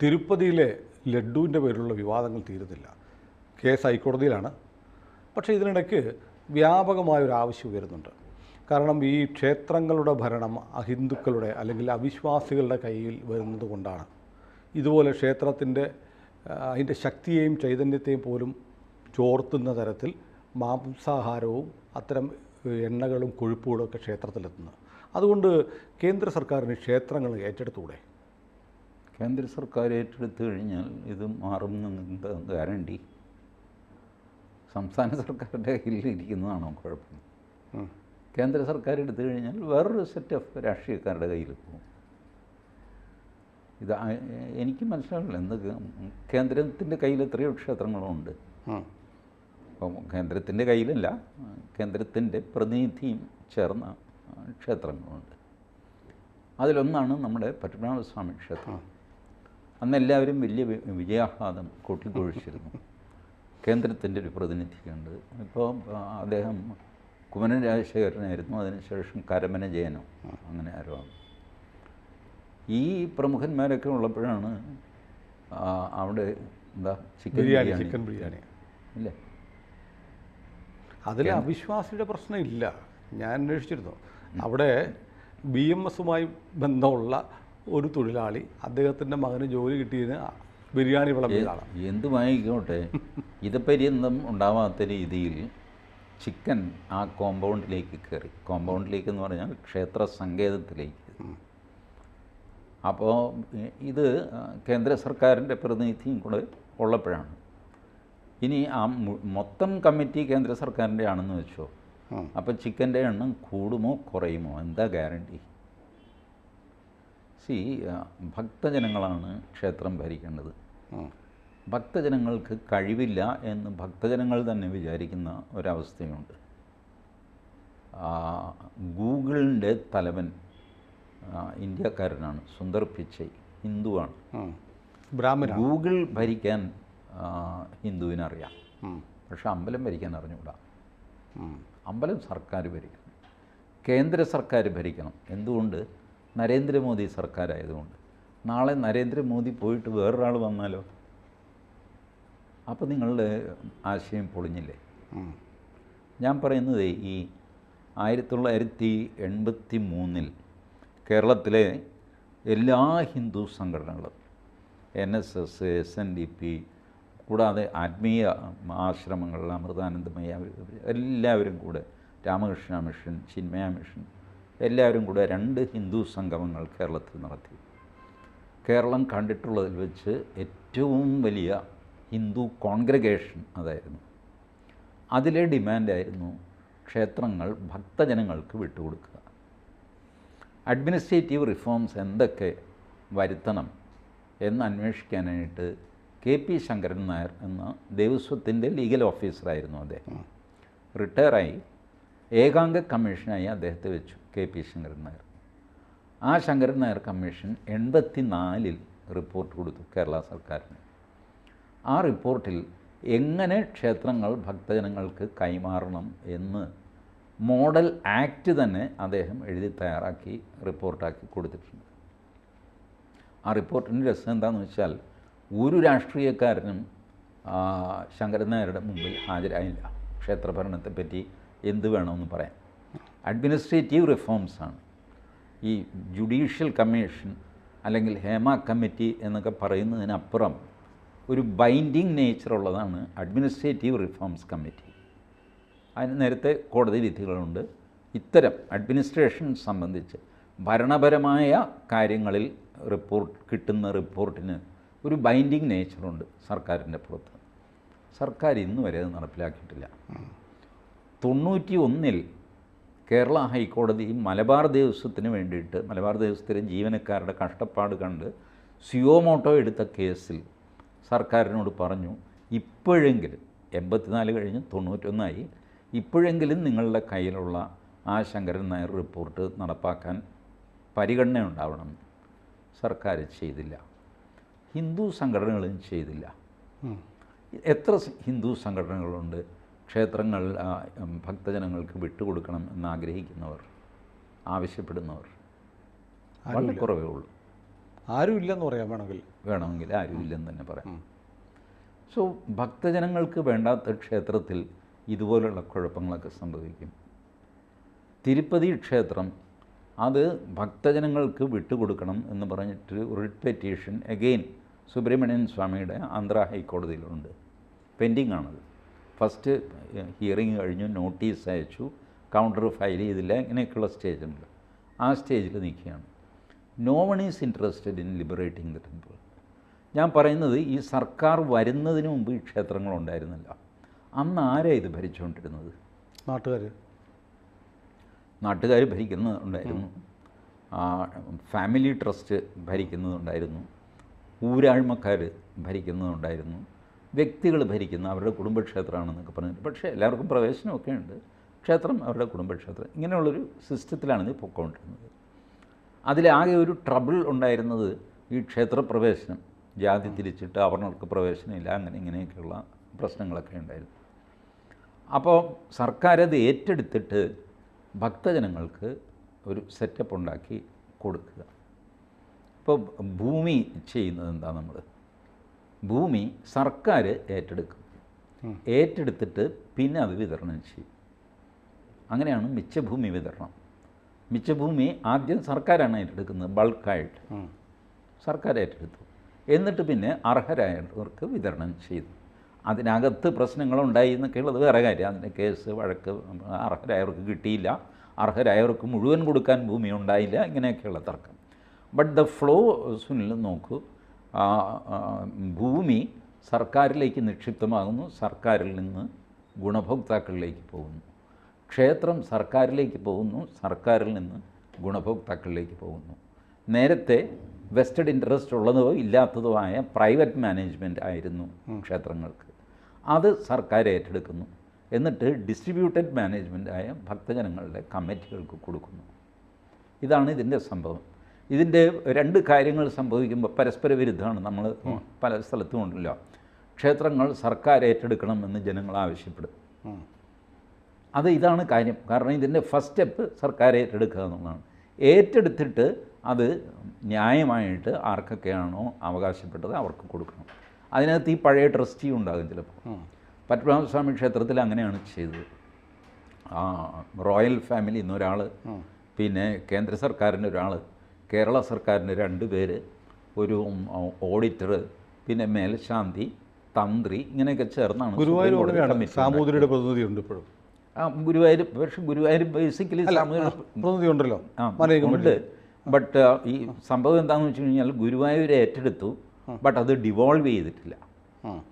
തിരുപ്പതിയിലെ ലഡ്ഡുവിൻ്റെ പേരിലുള്ള വിവാദങ്ങൾ തീരുന്നില്ല. കേസ് ഹൈക്കോടതിയിലാണ്. പക്ഷേ ഇതിനിടയ്ക്ക് വ്യാപകമായൊരു ആവശ്യം ഉയരുന്നുണ്ട്. കാരണം ഈ ക്ഷേത്രങ്ങളുടെ ഭരണം അഹിന്ദുക്കളുടെ അല്ലെങ്കിൽ അവിശ്വാസികളുടെ കയ്യിൽ വരുന്നത് കൊണ്ടാണ് ഇതുപോലെ ക്ഷേത്രത്തിൻ്റെ അതിൻ്റെ ശക്തിയെയും ചൈതന്യത്തെയും പോലും ചോർത്തുന്ന തരത്തിൽ മാംസാഹാരവും അത്തരം എണ്ണകളും കൊഴുപ്പുകളും ഒക്കെ ക്ഷേത്രത്തിലെത്തുന്നത്. അതുകൊണ്ട് കേന്ദ്ര സർക്കാരിന് ക്ഷേത്രങ്ങൾ ഏറ്റെടുത്തുകൂടെ? കേന്ദ്ര സർക്കാർ ഏറ്റെടുത്തു കഴിഞ്ഞാൽ ഇത് മാറുമെന്ന് ഗ്യാരണ്ടി സംസ്ഥാന സർക്കാരിൻ്റെ കയ്യിൽ ഇരിക്കുന്നതാണോ കുഴപ്പം? കേന്ദ്ര സർക്കാർ എടുത്തു കഴിഞ്ഞാൽ വേറൊരു സെറ്റ് ഓഫ് രാഷ്ട്രീയക്കാരുടെ കയ്യിൽ പോകും. ഇത് എനിക്ക് മനസ്സിലാവില്ല. എന്ത് കേന്ദ്രത്തിൻ്റെ കയ്യിൽ എത്രയോ ക്ഷേത്രങ്ങളുണ്ട്. അപ്പം കേന്ദ്രത്തിൻ്റെ കയ്യിലല്ല, കേന്ദ്രത്തിൻ്റെ പ്രതിനിധിയും ചേർന്ന ക്ഷേത്രങ്ങളുണ്ട്. അതിലൊന്നാണ് നമ്മുടെ പത്മനാഭസ്വാമി ക്ഷേത്രം. അന്ന് എല്ലാവരും വലിയ വിജയാഹ്ലാദം കൊട്ടിക്കൊഴിച്ചിരുന്നു. കേന്ദ്രത്തിൻ്റെ ഒരു പ്രതിനിധിയുണ്ട്. ഇപ്പോൾ അദ്ദേഹം കുമ്മനം രാജശേഖരനായിരുന്നു, അതിനുശേഷം കരമന ജയനോ അങ്ങനെ ആരോ. ഈ പ്രമുഖന്മാരൊക്കെ ഉള്ളപ്പോഴാണ് അവിടെ എന്താ ചിക്കൻ ബിരിയാണി ഇല്ലേ? അതിൽ അവിശ്വാസിയുടെ പ്രശ്നമില്ല. ഞാൻ അന്വേഷിച്ചിരുന്നു. അവിടെ BMS-മായി ബന്ധമുള്ള ഒരു തൊഴിലാളി അദ്ദേഹത്തിൻ്റെ മകന് ജോലി കിട്ടിയതിന് ബിരിയാണി വിളമ്പിയതാണ്. എന്തുമായിക്കോട്ടെ, ഇതപര്യന്തം ഉണ്ടാവാത്ത രീതിയിൽ ചിക്കൻ ആ കോമ്പൗണ്ടിലേക്ക് കയറി. കോമ്പൗണ്ടിലേക്ക് എന്ന് പറഞ്ഞാൽ ക്ഷേത്ര സങ്കേതത്തിലേക്ക്. അപ്പോൾ ഇത് കേന്ദ്ര സർക്കാരിൻ്റെ പ്രതിനിധിയും കൂടെ ഉള്ളപ്പോഴാണ്. ഇനി ആ മൊത്തം കമ്മിറ്റി കേന്ദ്ര സർക്കാരിൻ്റെ ആണെന്ന് വെച്ചോ, അപ്പോൾ ചിക്കൻ്റെ എണ്ണം കൂടുമോ കുറയുമോ? എന്താ ഗ്യാരണ്ടി? ഭക്തജനങ്ങളാണ് ക്ഷേത്രം ഭരിക്കേണ്ടത്. ഭക്തജനങ്ങൾക്ക് കഴിവില്ല എന്ന് ഭക്തജനങ്ങൾ തന്നെ വിചാരിക്കുന്ന ഒരവസ്ഥയുണ്ട്. ഗൂഗിളിൻ്റെ തലവൻ ഇന്ത്യക്കാരനാണ്, സുന്ദർ പിച്ചൈ, ഹിന്ദുവാണ്, ബ്രാഹ്മണ. ഗൂഗിൾ ഭരിക്കാൻ ഹിന്ദുവിനറിയാം, പക്ഷെ അമ്പലം ഭരിക്കാൻ അറിഞ്ഞുകൂടാ. അമ്പലം സർക്കാർ ഭരിക്കണം, കേന്ദ്ര സർക്കാർ ഭരിക്കണം. എന്തുകൊണ്ട്? നരേന്ദ്രമോദി സർക്കാരായതുകൊണ്ട്. നാളെ നരേന്ദ്രമോദി പോയിട്ട് വേറൊരാൾ വന്നാലോ? അപ്പോൾ നിങ്ങളുടെ ആശയം പൊളിഞ്ഞില്ലേ? ഞാൻ പറയുന്നത് ഈ 1983 കേരളത്തിലെ എല്ലാ ഹിന്ദു സംഘടനകളും, NSS, SNDP, കൂടാതെ ആത്മീയ ആശ്രമങ്ങൾ, അമൃതാനന്ദമയ, എല്ലാവരും കൂടെ, രാമകൃഷ്ണ മിഷൻ, ചിന്മയ മിഷൻ, എല്ലാവരും കൂടെ 2 ഹിന്ദു സംഗമങ്ങൾ കേരളത്തിൽ നടത്തി. കേരളം കണ്ടിട്ടുള്ളതിൽ വെച്ച് ഏറ്റവും വലിയ ഹിന്ദു കോൺഗ്രഗേഷൻ അതായിരുന്നു. അതിലെ ഡിമാൻഡായിരുന്നു ക്ഷേത്രങ്ങൾ ഭക്തജനങ്ങൾക്ക് വിട്ടുകൊടുക്കുക. അഡ്മിനിസ്ട്രേറ്റീവ് റിഫോംസ് എന്തൊക്കെ വരുത്തണം എന്ന് അന്വേഷിക്കാനായിട്ട് KP ശങ്കരൻ നായർ എന്ന ദേവസ്വത്തിൻ്റെ ലീഗൽ ഓഫീസറായിരുന്നു അദ്ദേഹം. റിട്ടയറായി ഏകാംഗ കമ്മീഷനായി അദ്ദേഹത്തെ വെച്ചു KP ശങ്കരൻ നായർ. ആ ശങ്കരൻ നായർ കമ്മീഷൻ 84 റിപ്പോർട്ട് കൊടുത്തു കേരള സർക്കാരിന്. ആ റിപ്പോർട്ടിൽ എങ്ങനെ ക്ഷേത്രങ്ങൾ ഭക്തജനങ്ങൾക്ക് കൈമാറണം എന്ന് മോഡൽ ആക്ട് തന്നെ അദ്ദേഹം എഴുതി തയ്യാറാക്കി റിപ്പോർട്ടാക്കി കൊടുത്തിട്ടുണ്ട്. ആ റിപ്പോർട്ടിൻ്റെ രസം എന്താണെന്ന് വെച്ചാൽ, ഒരു രാഷ്ട്രീയക്കാരനും ശങ്കരൻ നായരുടെ മുമ്പിൽ ഹാജരായില്ല ക്ഷേത്രഭരണത്തെപ്പറ്റി എന്ത് വേണമെന്ന് പറയാൻ. അഡ്മിനിസ്ട്രേറ്റീവ് റിഫോംസാണ്. ഈ ജുഡീഷ്യൽ കമ്മീഷൻ അല്ലെങ്കിൽ ഹേമ കമ്മിറ്റി എന്നൊക്കെ പറയുന്നതിനപ്പുറം ഒരു ബൈൻഡിങ് നേച്ചറുള്ളതാണ് അഡ്മിനിസ്ട്രേറ്റീവ് റിഫോംസ് കമ്മിറ്റി. അതിന് നേരത്തെ കോടതി വിധികളുണ്ട്. ഇത്തരം അഡ്മിനിസ്ട്രേഷൻ സംബന്ധിച്ച് ഭരണപരമായ കാര്യങ്ങളിൽ കിട്ടുന്ന റിപ്പോർട്ടിന് ഒരു ബൈൻഡിങ് നേച്ചറുണ്ട് സർക്കാരിൻ്റെ പുറത്ത്. സർക്കാർ ഇന്ന് വരെ അത് നടപ്പിലാക്കിയിട്ടില്ല. 91 കേരള ഹൈക്കോടതി മലബാർ ദേവസ്വത്തിന് വേണ്ടിയിട്ട്, മലബാർ ദേവസ്വത്തിലെ ജീവനക്കാരുടെ കഷ്ടപ്പാട് കണ്ട് സിയോമോട്ടോ എടുത്ത കേസിൽ സർക്കാരിനോട് പറഞ്ഞു, ഇപ്പോഴെങ്കിലും 84 കഴിഞ്ഞ് 91 ഇപ്പോഴെങ്കിലും നിങ്ങളുടെ കയ്യിലുള്ള ആ ശങ്കരൻ നായർ റിപ്പോർട്ട് നടപ്പാക്കാൻ പരിഗണന ഉണ്ടാവണം. സർക്കാർ ചെയ്തില്ല. ഹിന്ദു സംഘടനകളും ചെയ്തില്ല. എത്ര ഹിന്ദു സംഘടനകളുണ്ട് ക്ഷേത്രങ്ങൾ ഭക്തജനങ്ങൾക്ക് വിട്ടുകൊടുക്കണം എന്നാഗ്രഹിക്കുന്നവർ, ആവശ്യപ്പെടുന്നവർ? വളരെ കുറവേ ഉള്ളൂ. ആരും ഇല്ലെന്ന് പറയാം വേണമെങ്കിൽ ആരുമില്ലെന്ന് തന്നെ പറയാം. സോ ഭക്തജനങ്ങൾക്ക് വേണ്ടാത്ത ക്ഷേത്രത്തിൽ ഇതുപോലുള്ള കുഴപ്പങ്ങളൊക്കെ സംഭവിക്കും. തിരുപ്പതി ക്ഷേത്രം അത് ഭക്തജനങ്ങൾക്ക് വിട്ടുകൊടുക്കണം എന്ന് പറഞ്ഞിട്ട് റിട്ട് പെറ്റീഷൻ അഗെയിൻ സുബ്രഹ്മണ്യൻ സ്വാമിയുടെ ആന്ധ്ര ഹൈക്കോടതിയിലുണ്ട്. പെൻഡിങ് ആണത്. ഫസ്റ്റ് ഹിയറിങ് കഴിഞ്ഞു, നോട്ടീസ് അയച്ചു, കൗണ്ടർ ഫയൽ ചെയ്തില്ല, ഇങ്ങനെയൊക്കെയുള്ള സ്റ്റേജുണ്ട്. ആ സ്റ്റേജിൽ നിൽക്കുകയാണ്. No one is interested in liberating the temple. ഞാൻ പറയുന്നത് ഈ സർക്കാർ വരുന്നതിന് മുമ്പ് ഈ ക്ഷേത്രങ്ങളുണ്ടായിരുന്നില്ല. അന്ന് ആരാ ഇത് ഭരിച്ചുകൊണ്ടിരുന്നത്? നാട്ടുകാർ ഭരിക്കുന്നുണ്ടായിരുന്നു, ഫാമിലി ട്രസ്റ്റ് ഭരിക്കുന്നതുണ്ടായിരുന്നു, ഊരാഴ്മക്കാർ ഭരിക്കുന്നതുണ്ടായിരുന്നു, വ്യക്തികൾ ഭരിക്കുന്ന അവരുടെ കുടുംബക്ഷേത്രമാണെന്നൊക്കെ പറഞ്ഞിട്ട്. പക്ഷേ എല്ലാവർക്കും പ്രവേശനമൊക്കെ ഉണ്ട്, ക്ഷേത്രം അവരുടെ കുടുംബക്ഷേത്രം, ഇങ്ങനെയുള്ളൊരു സിസ്റ്റത്തിലാണ് ഇത് പൊയ്ക്കൊണ്ടിരുന്നത്. അതിലാകെ ഒരു ട്രബിൾ ഉണ്ടായിരുന്നത് ഈ ക്ഷേത്രപ്രവേശനം, ജാതി തിരിച്ചിട്ട് അവർണർക്ക് പ്രവേശനമില്ല, അങ്ങനെ ഇങ്ങനെയൊക്കെയുള്ള പ്രശ്നങ്ങളൊക്കെ ഉണ്ടായിരുന്നു. അപ്പോൾ സർക്കാർ അത് ഏറ്റെടുത്തിട്ട് ഭക്തജനങ്ങൾക്ക് ഒരു സെറ്റപ്പ് ഉണ്ടാക്കി കൊടുക്കുക. ഇപ്പോൾ ഭൂമി ചെയ്യുന്നത് എന്താ? നമ്മൾ ഭൂമി സർക്കാർ ഏറ്റെടുക്കും, ഏറ്റെടുത്തിട്ട് പിന്നെ അത് വിതരണം ചെയ്യും. അങ്ങനെയാണ് മിച്ചഭൂമി വിതരണം. മിച്ചഭൂമി ആദ്യം സർക്കാരാണ് ഏറ്റെടുക്കുന്നത്, ബൾക്കായിട്ട് സർക്കാർ ഏറ്റെടുത്തു. എന്നിട്ട് പിന്നെ അർഹരായവർക്ക് വിതരണം ചെയ്തു. അതിനകത്ത് പ്രശ്നങ്ങളുണ്ടായി എന്നൊക്കെയുള്ളത് വേറെ കാര്യം. അതിൻ്റെ കേസ് വഴക്ക്, അർഹരായവർക്ക് കിട്ടിയില്ല, അർഹരായവർക്ക് മുഴുവൻ കൊടുക്കാൻ ഭൂമി ഉണ്ടായില്ല, ഇങ്ങനെയൊക്കെയുള്ള തർക്കം. ബട്ട് ദ ഫ്ലോ സുനിൽ നോക്കൂ, ഭൂമി സർക്കാരിലേക്ക് നിക്ഷിപ്തമാകുന്നു, സർക്കാരിൽ നിന്ന് ഗുണഭോക്താക്കളിലേക്ക് പോകുന്നു. ക്ഷേത്രം സർക്കാരിലേക്ക് പോകുന്നു, സർക്കാരിൽ നിന്ന് ഗുണഭോക്താക്കളിലേക്ക് പോകുന്നു. നേരത്തെ വെസ്റ്റഡ് ഇൻട്രസ്റ്റ് ഉള്ളതോ ഇല്ലാത്തതോ ആയ പ്രൈവറ്റ് മാനേജ്മെൻറ്റ് ആയിരുന്നു ക്ഷേത്രങ്ങൾക്ക്. അത് സർക്കാർ ഏറ്റെടുക്കുന്നു. എന്നിട്ട് ഡിസ്ട്രിബ്യൂട്ടഡ് മാനേജ്മെൻറ്റായ ഭക്തജനങ്ങളുടെ കമ്മിറ്റികൾക്ക് കൊടുക്കുന്നു. ഇതാണ് ഇതിൻ്റെ സംഭവം. ഇതിൻ്റെ രണ്ട് കാര്യങ്ങൾ സംഭവിക്കുമ്പോൾ പരസ്പര വിരുദ്ധമാണ്. നമ്മൾ പല സ്ഥലത്തും ഉണ്ടല്ലോ, ക്ഷേത്രങ്ങൾ സർക്കാർ ഏറ്റെടുക്കണമെന്ന് ജനങ്ങൾ ആവശ്യപ്പെടും. അത് ഇതാണ് കാര്യം. കാരണം ഇതിൻ്റെ ഫസ്റ്റ് സ്റ്റെപ്പ് സർക്കാർ ഏറ്റെടുക്കുക എന്നുള്ളതാണ്. ഏറ്റെടുത്തിട്ട് അത് ന്യായമായിട്ട് ആർക്കൊക്കെയാണോ അവകാശപ്പെട്ടത് അവർക്ക് കൊടുക്കണം. അതിനകത്ത് ഈ പഴയ ട്രസ്റ്റി ഉണ്ടാകും ചിലപ്പോൾ. പത്മനാഭസ്വാമി ക്ഷേത്രത്തിൽ അങ്ങനെയാണ് ചെയ്തത്. റോയൽ ഫാമിലി എന്നൊരാൾ, പിന്നെ കേന്ദ്ര സർക്കാരിൻ്റെ ഒരാൾ, കേരള സർക്കാരിൻ്റെ 2 പേര്, ഒരു ഓഡിറ്റർ, പിന്നെ മേൽശാന്തി, തന്ത്രി, ഇങ്ങനെയൊക്കെ ചേർന്നാണ് സാമൂതിരിയുടെ പ്രതിനിധിയുണ്ട് ഇപ്പോഴും. ഗുരുവായൂർ, പക്ഷേ ഗുരുവായൂർ ബേസിക്കലി പ്രതിനിധി ഉണ്ടല്ലോ ഉണ്ട്. ബട്ട് ഈ സംഭവം എന്താണെന്ന് വെച്ച് കഴിഞ്ഞാൽ ഗുരുവായൂർ ഏറ്റെടുത്തു, ബട്ട് അത് ഡിവോൾവ് ചെയ്തിട്ടില്ല.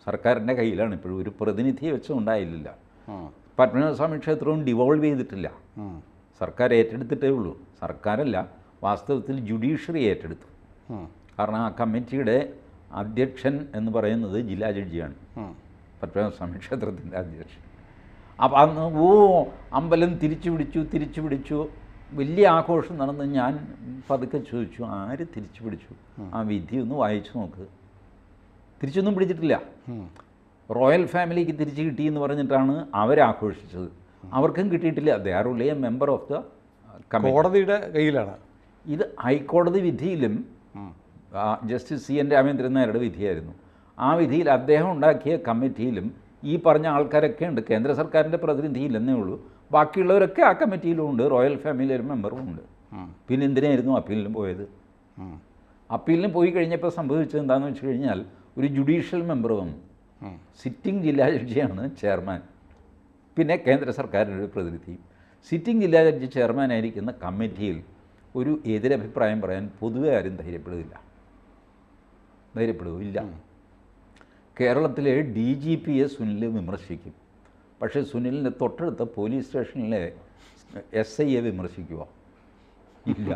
സർക്കാരിൻ്റെ കയ്യിലാണ് ഇപ്പോഴും, ഒരു പ്രതിനിധിയെ വെച്ച് ഉണ്ടായില്ല. പത്മനാഭസ്വാമി ക്ഷേത്രവും ഡിവോൾവ് ചെയ്തിട്ടില്ല, സർക്കാർ ഏറ്റെടുത്തിട്ടേ ഉള്ളൂ. സർക്കാരല്ല, വാസ്തവത്തിൽ ജുഡീഷ്യറി ഏറ്റെടുത്തു. കാരണം ആ കമ്മിറ്റിയുടെ അധ്യക്ഷൻ എന്ന് പറയുന്നത് ജില്ലാ ജഡ്ജിയാണ്, പത്മനാഭസ്വാമി ക്ഷേത്രത്തിൻ്റെ അധ്യക്ഷൻ. അപ്പം അന്ന് അമ്പലം തിരിച്ചു പിടിച്ചു, വലിയ ആഘോഷം നടന്ന് ഞാൻ പതുക്കെ ചോദിച്ചു, ആര് തിരിച്ചു പിടിച്ചു? ആ വിധി ഒന്ന് വായിച്ചു നോക്ക്. തിരിച്ചൊന്നും പിടിച്ചിട്ടില്ല. റോയൽ ഫാമിലിക്ക് തിരിച്ച് കിട്ടിയെന്ന് പറഞ്ഞിട്ടാണ് അവരാഘോഷിച്ചത്. അവർക്കും കിട്ടിയിട്ടില്ല. They are only A member of the committee. കോടതിയുടെ കയ്യിലാണ് ഇത്. ഹൈക്കോടതി വിധിയിലും ജസ്റ്റിസ് CN രാമേന്ദ്രൻ നായരുടെ വിധിയായിരുന്നു. ആ വിധിയിൽ അദ്ദേഹം ഉണ്ടാക്കിയ കമ്മിറ്റിയിലും ഈ പറഞ്ഞ ആൾക്കാരൊക്കെ ഉണ്ട്. കേന്ദ്ര സർക്കാരിൻ്റെ പ്രതിനിധിയില്ലെന്നേ ഉള്ളൂ, ബാക്കിയുള്ളവരൊക്കെ ആ കമ്മിറ്റിയിലും ഉണ്ട്. റോയൽ ഫാമിലിയിലും മെമ്പറും ഉണ്ട്. പിന്നെ എന്തിനായിരുന്നു അപ്പീലിനും പോയത്? അപ്പീലിന് പോയി കഴിഞ്ഞപ്പോൾ സംഭവിച്ചത് എന്താണെന്ന് വെച്ച് കഴിഞ്ഞാൽ ഒരു ജുഡീഷ്യൽ മെമ്പർ വന്നു. സിറ്റിംഗ് ജില്ലാ ജഡ്ജിയാണ് ചെയർമാൻ, പിന്നെ കേന്ദ്ര സർക്കാരിൻ്റെ ഒരു പ്രതിനിധി. സിറ്റിംഗ് ജില്ലാ ജഡ്ജി ചെയർമാനായിരിക്കുന്ന കമ്മിറ്റിയിൽ ഒരു എതിരഭിപ്രായം പറയാൻ പൊതുവെ ആരും ധൈര്യപ്പെടുകയില്ല. കേരളത്തിലെ DGPയെ സുനിൽ വിമർശിക്കും, പക്ഷേ സുനിലിൻ്റെ തൊട്ടടുത്ത പോലീസ് സ്റ്റേഷനിലെ SIയെ വിമർശിക്കുക ഇല്ല.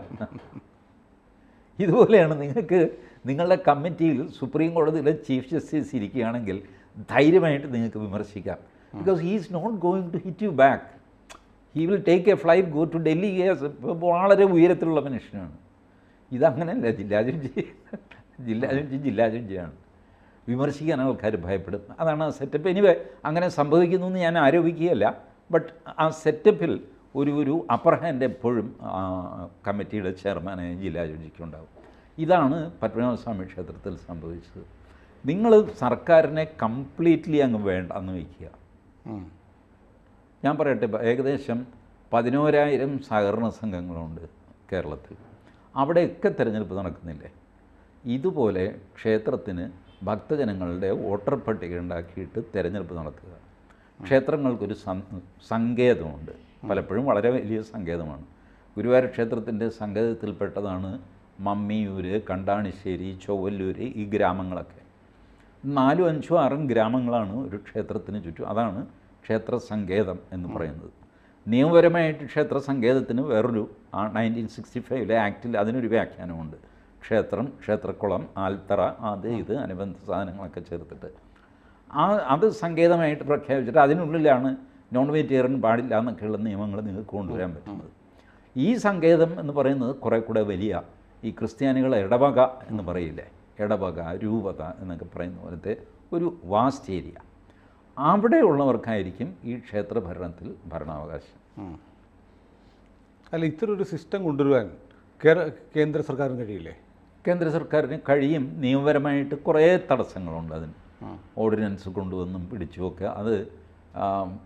ഇതുപോലെയാണ് നിങ്ങൾക്ക് നിങ്ങളുടെ കമ്മിറ്റിയിൽ സുപ്രീം കോടതിയിലെ ചീഫ് ജസ്റ്റിസ് ഇരിക്കുകയാണെങ്കിൽ ധൈര്യമായിട്ട് നിങ്ങൾക്ക് വിമർശിക്കാം. Because he is not going to hit you back. He will take a flight, go to Delhi. വളരെ ഉയരത്തിലുള്ള മനുഷ്യനാണ്. ഇതങ്ങനെയല്ല. ജില്ലാ ജഡ്ജിയാണ്. വിമർശിക്കാൻ ആൾക്കാർ ഭയപ്പെടും. അതാണ് ആ സെറ്റപ്പ്. എനിവേ അങ്ങനെ സംഭവിക്കുന്നു എന്ന് ഞാൻ ആരോപിക്കുകയല്ല, ബട്ട് ആ സെറ്റപ്പിൽ ഒരു അപ്പർ ഹാൻഡ് എപ്പോഴും കമ്മിറ്റിയുടെ ചെയർമാനായ ജില്ലാ ജഡ്ജിക്ക് ഉണ്ടാകും. ഇതാണ് പത്മനാഭസ്വാമി ക്ഷേത്രത്തിൽ സംഭവിച്ചത്. നിങ്ങൾ സർക്കാരിനെ കംപ്ലീറ്റ്ലി അങ്ങ് വേണ്ട എന്ന് വയ്ക്കുക. ഞാൻ പറയട്ടെ, ഏകദേശം 11,000 സഹകരണ സംഘങ്ങളുണ്ട് കേരളത്തിൽ. അവിടെയൊക്കെ തിരഞ്ഞെടുപ്പ് നടക്കുന്നില്ലേ? ഇതുപോലെ ക്ഷേത്രത്തിന് ഭക്തജനങ്ങളുടെ വോട്ടർ പട്ടിക ഉണ്ടാക്കിയിട്ട് തിരഞ്ഞെടുപ്പ് നടത്തുക. ക്ഷേത്രങ്ങൾക്കൊരു സങ്കേതമുണ്ട്, പലപ്പോഴും വളരെ വലിയ സങ്കേതമാണ്. ഗുരുവായൂർ ക്ഷേത്രത്തിൻ്റെ സങ്കേതത്തിൽപ്പെട്ടതാണ് മമ്മിയൂർ, കണ്ടാണിശ്ശേരി, ചൊവ്വല്ലൂർ, ഈ ഗ്രാമങ്ങളൊക്കെ. 4, 5, 6 ഗ്രാമങ്ങളാണ് ഒരു ക്ഷേത്രത്തിന് ചുറ്റും. അതാണ് ക്ഷേത്ര സങ്കേതം എന്ന് പറയുന്നത്. നിയമപരമായിട്ട് ക്ഷേത്ര സങ്കേതത്തിന് വേറൊരു 1965 ആക്റ്റിൽ അതിനൊരു വ്യാഖ്യാനമുണ്ട്. ക്ഷേത്രം, ക്ഷേത്രക്കുളം, ആൽത്തറ, അത് ഇത് അനുബന്ധ സാധനങ്ങളൊക്കെ ചേർത്തിട്ട് അത് സങ്കേതമായിട്ട് പ്രഖ്യാപിച്ചിട്ട് അതിനുള്ളിലാണ് നോൺ വെജിറ്റേറിയൻ പാടില്ല എന്നൊക്കെയുള്ള നിയമങ്ങൾ നിങ്ങൾക്ക് കൊണ്ടുവരാൻ പറ്റുന്നത്. ഈ സങ്കേതം എന്ന് പറയുന്നത് കുറേ കൂടെ വലിയ ഈ ക്രിസ്ത്യാനികളെ ഇടവക എന്ന് പറയില്ലേ, ഇടവക, രൂപത എന്നൊക്കെ പറയുന്ന പോലത്തെ ഒരു വാസ്റ്റ് ഏരിയ. അവിടെയുള്ളവർക്കായിരിക്കും ഈ ക്ഷേത്ര ഭരണത്തിൽ ഭരണാവകാശം. അല്ല, ഇത്തരൊരു സിസ്റ്റം കൊണ്ടുവരുവാൻ കേന്ദ്ര സർക്കാരിന് കഴിയില്ലേ? കേന്ദ്ര സർക്കാരിന് കഴിയും. നിയമപരമായിട്ട് കുറേ തടസ്സങ്ങളുണ്ട് അതിന്. ഓർഡിനൻസ് കൊണ്ടുവന്നും പിടിച്ചുമൊക്കെ അത്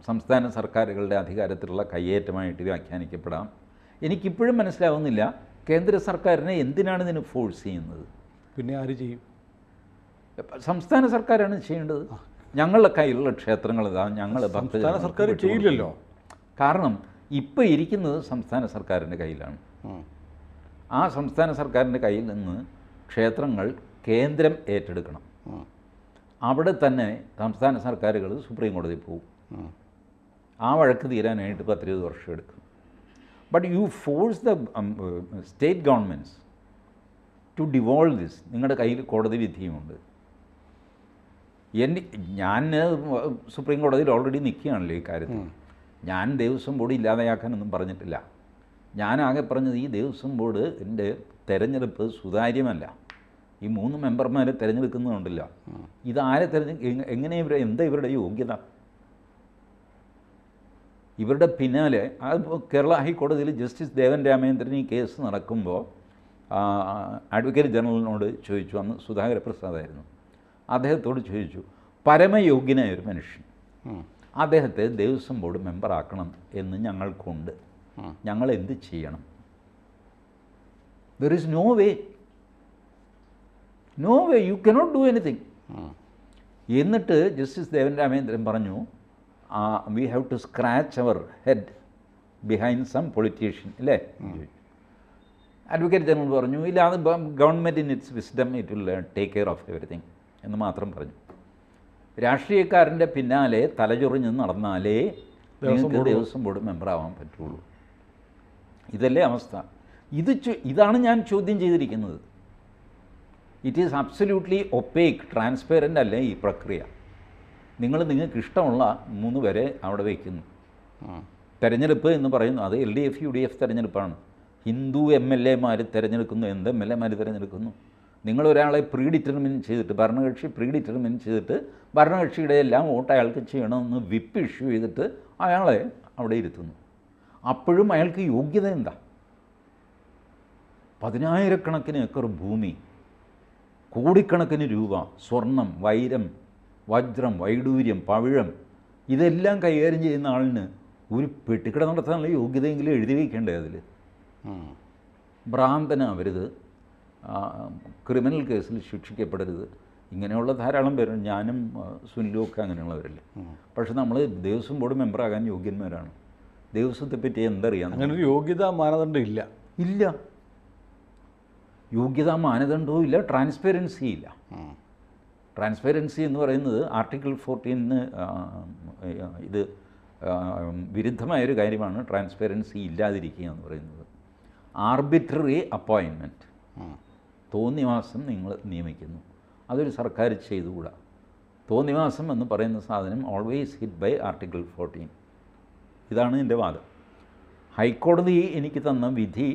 സംസ്ഥാന സർക്കാരുകളുടെ അധികാരത്തിലുള്ള കയ്യേറ്റമായിട്ട് വ്യാഖ്യാനിക്കപ്പെടാം. എനിക്കിപ്പോഴും മനസ്സിലാവുന്നില്ല കേന്ദ്ര സർക്കാരിനെ എന്തിനാണ് ഇതിന് ഫോഴ്സ് ചെയ്യുന്നത്. പിന്നെ ആര് ചെയ്യും? സംസ്ഥാന സർക്കാരാണ് ചെയ്യേണ്ടത്. ഞങ്ങളുടെ കയ്യിലുള്ള ക്ഷേത്രങ്ങൾ ഇതാ, ഞങ്ങൾ സംസ്ഥാന സർക്കാർ ചെയ്യില്ലല്ലോ. കാരണം ഇപ്പോൾ ഇരിക്കുന്നത് സംസ്ഥാന സർക്കാരിൻ്റെ കയ്യിലാണ്. ആ സംസ്ഥാന സർക്കാരിൻ്റെ കയ്യിൽ നിന്ന് ക്ഷേത്രങ്ങൾ കേന്ദ്രം ഏറ്റെടുക്കണം. അവിടെ തന്നെ സംസ്ഥാന സർക്കാരുകൾ സുപ്രീം കോടതിയിൽ പോകും. ആ വഴക്ക് തീരാനായിട്ട് 10-20 വർഷം എടുക്കും. But you force the state governments to devolve this. നിങ്ങളുടെ കയ്യിൽ കോടതി വിധിയുമുണ്ട്. ഞാൻ സുപ്രീം കോടതിയിൽ ഓൾറെഡി നിൽക്കുകയാണല്ലോ ഈ കാര്യത്തിൽ. ഞാൻ ദേവസ്വം ബോർഡ് ഇല്ലാതെയാക്കാനൊന്നും പറഞ്ഞിട്ടില്ല. ഞാനാകെ പറഞ്ഞത് ഈ ദേവസ്വം ബോർഡ് എൻ്റെ തെരഞ്ഞെടുപ്പ് സുതാര്യമല്ല. ഈ 3 മെമ്പർമാരെ തിരഞ്ഞെടുക്കുന്നുണ്ടല്ലോ, ഇതാരെ എങ്ങനെ എന്താ ഇവരുടെ യോഗ്യത? ഇവരുടെ പിന്നാലെ കേരള ഹൈക്കോടതിയിൽ ജസ്റ്റിസ് ദേവൻ രാമേന്ദ്രൻ ഈ കേസ് നടക്കുമ്പോൾ അഡ്വക്കേറ്റ് ജനറലിനോട് ചോദിച്ചു, അന്ന് സുധാകര പ്രസാദായിരുന്നു, അദ്ദേഹത്തോട് ചോദിച്ചു, പരമയോഗ്യനായ ഒരു മനുഷ്യൻ, അദ്ദേഹത്തെ ദേവസ്വം ബോർഡ് മെമ്പറാക്കണം എന്ന് ഞങ്ങൾക്കുണ്ട്, ഞങ്ങൾ എന്ത് ചെയ്യണം? There is no way, you cannot do anything. എന്നിട്ട് ജസ്റ്റിസ് ദേവൻ രാമേന്ദ്രൻ പറഞ്ഞു, we have to scratch our head behind some politician, അല്ലേ? അഡ്വക്കേറ്റ് ജനറൽ പറഞ്ഞു, ഇല്ല, അത് government in its wisdom it will take care of everything എന്ന് മാത്രം പറഞ്ഞു. രാഷ്ട്രീയക്കാരൻ്റെ പിന്നാലെ തലചൊറിഞ്ഞ് നടന്നാലേ നിങ്ങൾക്ക് ദേവസ്വം ബോർഡ് മെമ്പറാവാൻ പറ്റുള്ളൂ. ഇതല്ലേ അവസ്ഥ? ഇതാണ് ഞാൻ ചോദ്യം ചെയ്തിരിക്കുന്നത്. It is absolutely opaque, transparent അല്ലേ ഈ പ്രക്രിയ? നിങ്ങൾക്ക് ഇഷ്ടമുള്ള 3 പേരെ അവിടെ വയ്ക്കുന്നു. തെരഞ്ഞെടുപ്പ് എന്ന് പറയുന്നു, അത് LDF UDF തെരഞ്ഞെടുപ്പാണ്. ഹിന്ദു MLA മാർ തിരഞ്ഞെടുക്കുന്നു, എന്ത് MLA മാർ തിരഞ്ഞെടുക്കുന്നു? നിങ്ങളൊരാളെ പ്രീഡിറ്റർമിൻ ചെയ്തിട്ട്, ഭരണകക്ഷി പ്രീഡിറ്റർമിൻ ചെയ്തിട്ട് ഭരണകക്ഷിയുടെ എല്ലാം വോട്ട് അയാൾക്ക് ചെയ്യണമെന്ന് വിപ്പ് ഇഷ്യൂ ചെയ്തിട്ട് അയാളെ അവിടെ ഇരുത്തുന്നു. അപ്പോഴും അയാൾക്ക് യോഗ്യത എന്താ? 10,000 ഏക്കർ ഭൂമി, കോടിക്കണക്കിന് രൂപ, സ്വർണം, വൈരം, വജ്രം, വൈഡൂര്യം, പവിഴം, ഇതെല്ലാം കൈകാര്യം ചെയ്യുന്ന ആളിന് ഒരു പെട്ടിക്കട നടത്താനുള്ള യോഗ്യതയെങ്കിലും എഴുതി വയ്ക്കേണ്ടേ അതിൽ? ഭ്രാന്തനാവരുത്, ക്രിമിനൽ കേസിൽ ശിക്ഷിക്കപ്പെടരുത്, ഇങ്ങനെയുള്ള ധാരാളം പേരുണ്ട്. ഞാനും സുനിലും ഒക്കെ അങ്ങനെയുള്ളവരല്ലേ. പക്ഷെ നമ്മൾ ദേവസ്വം ബോർഡ് മെമ്പറാകാൻ യോഗ്യന്മാരാണ്. ദേവസ്വത്തെപ്പറ്റി എന്തറിയാം? അങ്ങനെ ഒരു യോഗ്യതാ മാനദണ്ഡം ഇല്ല. യോഗ്യതാ മാനദണ്ഡവും ഇല്ല, ട്രാൻസ്പെറൻസി ഇല്ല. ട്രാൻസ്പെറൻസി എന്ന് പറയുന്നത് ആർട്ടിക്കിൾ 14 ഇത് വിരുദ്ധമായൊരു കാര്യമാണ്. ട്രാൻസ്പെറൻസി ഇല്ലാതിരിക്കുക എന്ന് പറയുന്നത് ആർബിട്രറി അപ്പോയിൻമെൻറ്റ്, തോന്നിവാസം നിങ്ങൾ നിയമിക്കുന്നു, അതൊരു സർക്കാർ ചെയ്തുകൂടാ. തോന്നിവാസം എന്ന് പറയുന്ന സാധനം ഓൾവേസ് ഹിറ്റ് ബൈ ആർട്ടിക്കിൾ 14. ഇതാണ് എൻ്റെ വാദം. ഹൈക്കോടതി എനിക്ക് തന്ന വിധി,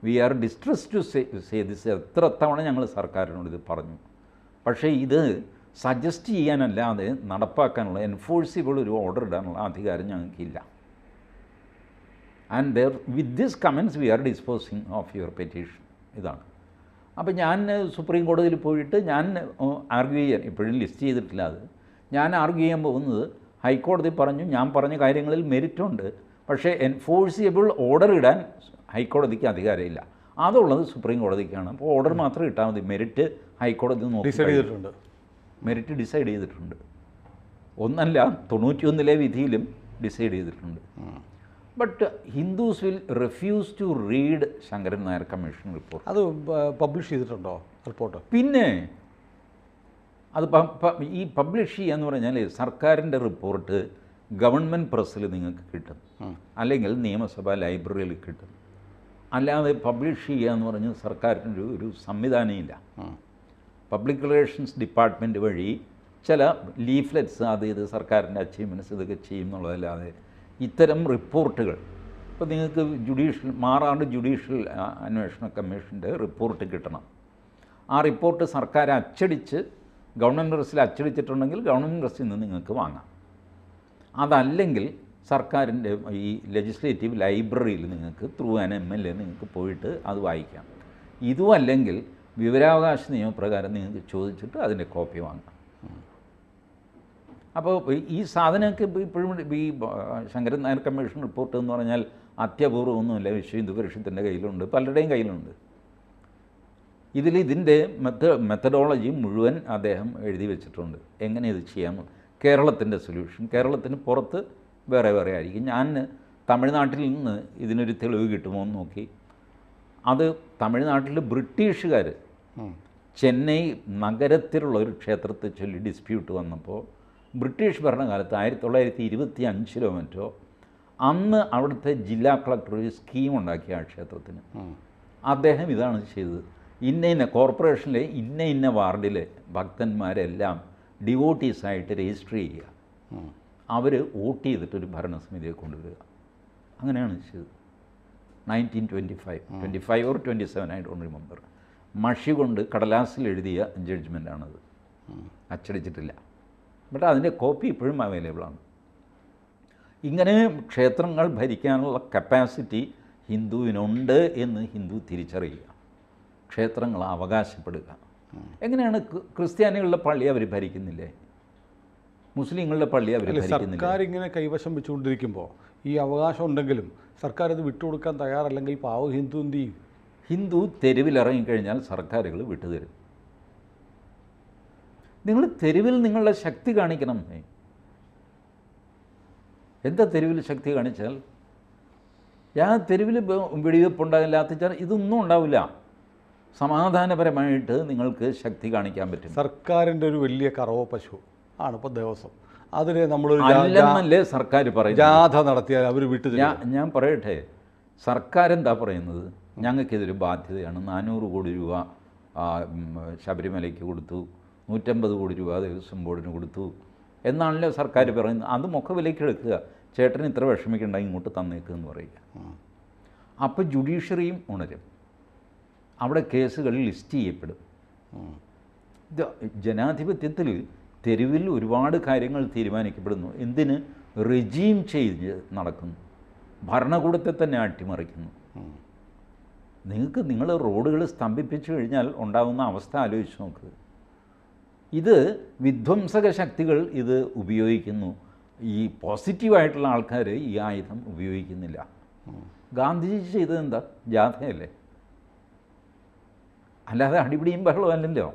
we are distress to say this, എത്ര തവണ ഞങ്ങൾ സർക്കാരിനോട് ഇത് പറഞ്ഞു. പക്ഷേ ഇത് സജസ്റ്റ് ചെയ്യാനല്ലാതെ നടപ്പാക്കാനുള്ള, എൻഫോഴ്സിബിൾ ഒരു ഓർഡർ ഇടാനുള്ള അധികാരം ഞങ്ങൾക്കില്ല. And with this comments we are disposing of your petition. ഇതാണ്. അപ്പോൾ ഞാൻ സുപ്രീം കോടതിയിൽ പോയിട്ട് ഞാൻ ആർഗ്യൂ ചെയ്യാൻ ഇപ്പോഴും ലിസ്റ്റ് ചെയ്തിട്ടില്ല അത്, ഞാൻ ആർഗ്യൂ ചെയ്യാൻ പോകുന്നത് ഹൈക്കോടതി പറഞ്ഞു ഞാൻ പറഞ്ഞ കാര്യങ്ങളിൽ മെരിറ്റുണ്ട്, പക്ഷേ എൻഫോഴ്സിയബിൾ ഓർഡർ ഇടാൻ ഹൈക്കോടതിക്ക് അധികാരമില്ല, അതുള്ളത് സുപ്രീം കോടതിക്കാണ്. അപ്പോൾ ഓർഡർ മാത്രം ഇട്ടാൽ മതി, മെരിറ്റ് ഹൈക്കോടതി ഡിസൈഡ് ചെയ്തിട്ടുണ്ട്, മെരിറ്റ് ഡിസൈഡ് ചെയ്തിട്ടുണ്ട്. ഒന്നല്ല 91 വിധിയിലും ഡിസൈഡ് ചെയ്തിട്ടുണ്ട്. But Hindus will refuse to read Sankaran Nair commission report. അത് പബ്ലിഷ് ചെയ്തിട്ടുണ്ടോ റിപ്പോർട്ട്? പിന്നെ അത് ഈ പബ്ലിഷ് ചെയ്യാന്ന് പറഞ്ഞാൽ സർക്കാരിൻ്റെ റിപ്പോർട്ട് ഗവൺമെൻറ് പ്രസ്സിൽ നിങ്ങൾക്ക് കിട്ടും, അല്ലെങ്കിൽ നിയമസഭാ ലൈബ്രറിയിൽ കിട്ടും. അല്ലാതെ പബ്ലിഷ് ചെയ്യുക എന്ന് പറഞ്ഞ് സർക്കാരിൻ്റെ ഒരു സംവിധാനമില്ല. പബ്ലിക് റിലേഷൻസ് ഡിപ്പാർട്ട്മെൻറ്റ് വഴി ചില ലീഫ്ലെറ്റ്സ് അത് ഇത് സർക്കാരിൻ്റെ അച്ചീവ്മെൻറ്റ്സ് ഇതൊക്കെ ചെയ്യും എന്നുള്ളതല്ലാതെ ഇത്തരം റിപ്പോർട്ടുകൾ ഇപ്പോൾ നിങ്ങൾക്ക് മാറാണ്ട് ജുഡീഷ്യൽ അന്വേഷണ കമ്മീഷൻ്റെ റിപ്പോർട്ട് കിട്ടണം. ആ റിപ്പോർട്ട് സർക്കാർ അച്ചടിച്ച് ഗവൺമെൻറ് പ്രസ്സിൽ അച്ചടിച്ചിട്ടുണ്ടെങ്കിൽ ഗവൺമെൻറ് പ്രസ്സിൽ നിന്ന് നിങ്ങൾക്ക് വാങ്ങാം. അതല്ലെങ്കിൽ സർക്കാരിൻ്റെ ഈ ലെജിസ്ലേറ്റീവ് ലൈബ്രറിയിൽ നിങ്ങൾക്ക് ത്രൂ ആൻ MLA നിങ്ങൾക്ക് പോയിട്ട് അത് വായിക്കാം. ഇതും അല്ലെങ്കിൽ വിവരാവകാശ നിയമപ്രകാരം നിങ്ങൾക്ക് ചോദിച്ചിട്ട് അതിൻ്റെ കോപ്പി വാങ്ങാം. അപ്പോൾ ഈ സാധനമൊക്കെ ഇപ്പോഴും ഈ ശങ്കരൻ നായർ കമ്മീഷൻ റിപ്പോർട്ട് എന്ന് പറഞ്ഞാൽ അത്യപൂർവമൊന്നുമില്ല, വിശ്വ ഹിന്ദു പരിഷത്തിൻ്റെ കയ്യിലുണ്ട്, പലരുടെയും കയ്യിലുണ്ട്. ഇതിൻ്റെ മെത്തഡോളജി മുഴുവൻ അദ്ദേഹം എഴുതി വെച്ചിട്ടുണ്ട്, എങ്ങനെ ഇത് ചെയ്യാം. കേരളത്തിൻ്റെ സൊല്യൂഷൻ കേരളത്തിന് പുറത്ത് വേറെ വേറെ ആയിരിക്കും. ഞാൻ തമിഴ്നാട്ടിൽ നിന്ന് ഇതിനൊരു തെളിവ് കിട്ടുമോ എന്ന് നോക്കി. അത് തമിഴ്നാട്ടിൽ ബ്രിട്ടീഷുകാർ ചെന്നൈ നഗരത്തിലുള്ള ഒരു ക്ഷേത്രത്തെ ചൊല്ലി ഡിസ്പ്യൂട്ട് വന്നപ്പോൾ ബ്രിട്ടീഷ് ഭരണകാലത്ത് 1925 മറ്റോ അന്ന് അവിടുത്തെ ജില്ലാ കളക്ടർ ഒരു സ്കീം ഉണ്ടാക്കി ആ ക്ഷേത്രത്തിന്. അദ്ദേഹം ഇതാണ് ചെയ്തത്, ഇന്ന കോർപ്പറേഷനിലെ ഇന്ന വാർഡിലെ ഭക്തന്മാരെല്ലാം ഡിവോട്ടീസായിട്ട് രജിസ്റ്റർ ചെയ്യുക, അവർ വോട്ട് ചെയ്തിട്ടൊരു ഭരണസമിതിയെ കൊണ്ടുവരിക. അങ്ങനെയാണ് ചെയ്തത്. 1925 ഓർ 27 ഐ ഡോണ്ട് റിമെമ്പർ. മഷി കൊണ്ട് കടലാസിൽ എഴുതിയ ജഡ്ജ്മെൻ്റാണത്, അച്ചടിച്ചിട്ടില്ല. ബട്ട് അതിൻ്റെ കോപ്പി ഇപ്പോഴും അവൈലബിളാണ്. ഇങ്ങനെ ക്ഷേത്രങ്ങൾ ഭരിക്കാനുള്ള കപ്പാസിറ്റി ഹിന്ദുവിനുണ്ട് എന്ന് ഹിന്ദു തിരിച്ചറിയുക, ക്ഷേത്രങ്ങൾ അവകാശപ്പെടുക. എങ്ങനെയാണ് ക്രിസ്ത്യാനികളുടെ പള്ളി അവർ ഭരിക്കുന്നില്ലേ, മുസ്ലിങ്ങളുടെ പള്ളി അവർ ഭരിക്കുന്നില്ല? സർക്കാർ ഇങ്ങനെ കൈവശം വെച്ചുകൊണ്ടിരിക്കുമ്പോൾ ഈ അവകാശം ഉണ്ടെങ്കിലും സർക്കാർ അത് വിട്ടുകൊടുക്കാൻ തയ്യാറല്ലെങ്കിൽ പാവ ഹിന്ദു എന്ത് ചെയ്യും? ഹിന്ദു തെരുവിലിറങ്ങിക്കഴിഞ്ഞാൽ സർക്കാരുകൾ വിട്ടുതരും. നിങ്ങൾ തെരുവിൽ നിങ്ങളുടെ ശക്തി കാണിക്കണം. എന്താ തെരുവിൽ ശക്തി കാണിച്ചാൽ? ഞാൻ തെരുവിൽ വെടിവെപ്പുണ്ടാകില്ലാത്ത ഇതൊന്നും ഉണ്ടാവില്ല. സമാധാനപരമായിട്ട് നിങ്ങൾക്ക് ശക്തി കാണിക്കാൻ പറ്റും. സർക്കാരിൻ്റെ ഒരു വലിയ കറവ പശു ആണ് ഇപ്പോൾ ദേവസ്വം. അതിനെ നമ്മളൊരു അല്ലെന്നല്ലേ സർക്കാർ പറയും, ജാഥ നടത്തിയാൽ അവർ വിട്ടു. ഞാൻ പറയട്ടെ, സർക്കാർ എന്താ പറയുന്നത്? ഞങ്ങൾക്കിതൊരു ബാധ്യതയാണ്, 400 കോടി രൂപ ശബരിമലയ്ക്ക് കൊടുത്തു, 150 കോടി രൂപ ദേവസ്വം ബോർഡിന് കൊടുത്തു എന്നാണല്ലോ സർക്കാർ പറയുന്നത്. അത് മുഖവിലേക്ക് എടുക്കുക, ചേട്ടന് ഇത്ര വിഷമിക്കണ്ട ഇങ്ങോട്ട് തന്നേക്കെന്ന് പറയുക. അപ്പോൾ ജുഡീഷ്യറിയും ഉണരും, അവിടെ കേസുകൾ ലിസ്റ്റ് ചെയ്യപ്പെടും. ജനാധിപത്യത്തിൽ തെരുവിൽ ഒരുപാട് കാര്യങ്ങൾ തീരുമാനിക്കപ്പെടുന്നു. എന്തിന്? റെജീം ചേഞ്ച് നടക്കുന്നു, ഭരണകൂടത്തെ തന്നെ അട്ടിമറിക്കുന്നു. നിങ്ങൾ റോഡുകൾ സ്തംഭിപ്പിച്ചു കഴിഞ്ഞാൽ ഉണ്ടാകുന്ന അവസ്ഥ ആലോചിച്ച് നോക്ക്. ഇത് വിധ്വംസക ശക്തികൾ ഇത് ഉപയോഗിക്കുന്നു. ഈ പോസിറ്റീവായിട്ടുള്ള ആൾക്കാർ ഈ ആയുധം ഉപയോഗിക്കുന്നില്ല. ഗാന്ധിജി ചെയ്തത് എന്താ? ജാഥയല്ലേ, അല്ലാതെ അടിപിടിയും ബഹളവും അല്ലല്ലോ.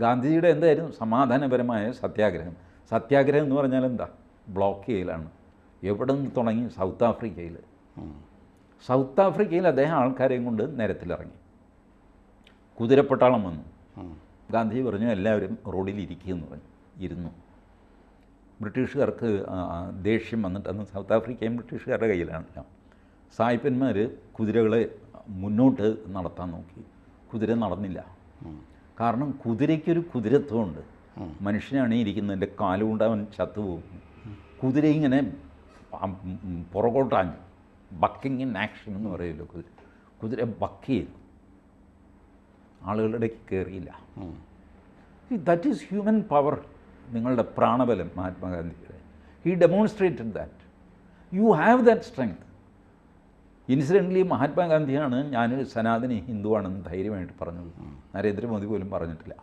ഗാന്ധിജിയുടെ എന്തായിരുന്നു? സമാധാനപരമായ സത്യാഗ്രഹം. സത്യാഗ്രഹം എന്ന് പറഞ്ഞാൽ എന്താ? ബ്ലോക്ക് ചെയ്യലാണ്. എവിടെ നിന്ന് തുടങ്ങി? സൗത്ത് ആഫ്രിക്കയിൽ. സൗത്ത് ആഫ്രിക്കയിൽ അദ്ദേഹം ആൾക്കാരെയും കൊണ്ട് നിരത്തിലിറങ്ങി. കുതിരപ്പട്ടാളം വന്നു. ഗാന്ധിജി പറഞ്ഞു എല്ലാവരും റോഡിൽ ഇരിക്കുകയെന്ന് പറഞ്ഞു. ഇരുന്നു. ബ്രിട്ടീഷുകാർക്ക് ദേഷ്യം വന്നിട്ട്, അന്ന് സൗത്ത് ആഫ്രിക്കയും ബ്രിട്ടീഷുകാരുടെ കയ്യിലാണല്ലോ. സായിപ്പന്മാർ കുതിരകളെ മുന്നോട്ട് നടത്താൻ നോക്കി. കുതിര നടന്നില്ല. കാരണം കുതിരയ്ക്കൊരു കുതിരത്വമുണ്ട്. മനുഷ്യനാണ് ഇരിക്കുന്നതിൻ്റെ കാലുകൊണ്ട് അവൻ ചത്തുപോകും. കുതിര ഇങ്ങനെ പുറകോട്ടാഞ്ഞു, ബക്കിങ് ഇൻ ആക്ഷൻ എന്ന് പറയുമല്ലോ. കുതിര ബക്ക് ചെയ്തു, ആളുകളുടെ ഇടയ്ക്ക് കയറിയില്ല. That is human power. നിങ്ങളുടെ പ്രാണബലം മഹാത്മാഗാന്ധിയുടെ. He demonstrated that. You have that strength. Incidentally മഹാത്മാഗാന്ധിയാണ് ഞാനൊരു സനാതനി ഹിന്ദുവാണെന്ന് ധൈര്യമായിട്ട് പറഞ്ഞത്. നരേന്ദ്രമോദി പോലും പറഞ്ഞിട്ടില്ല.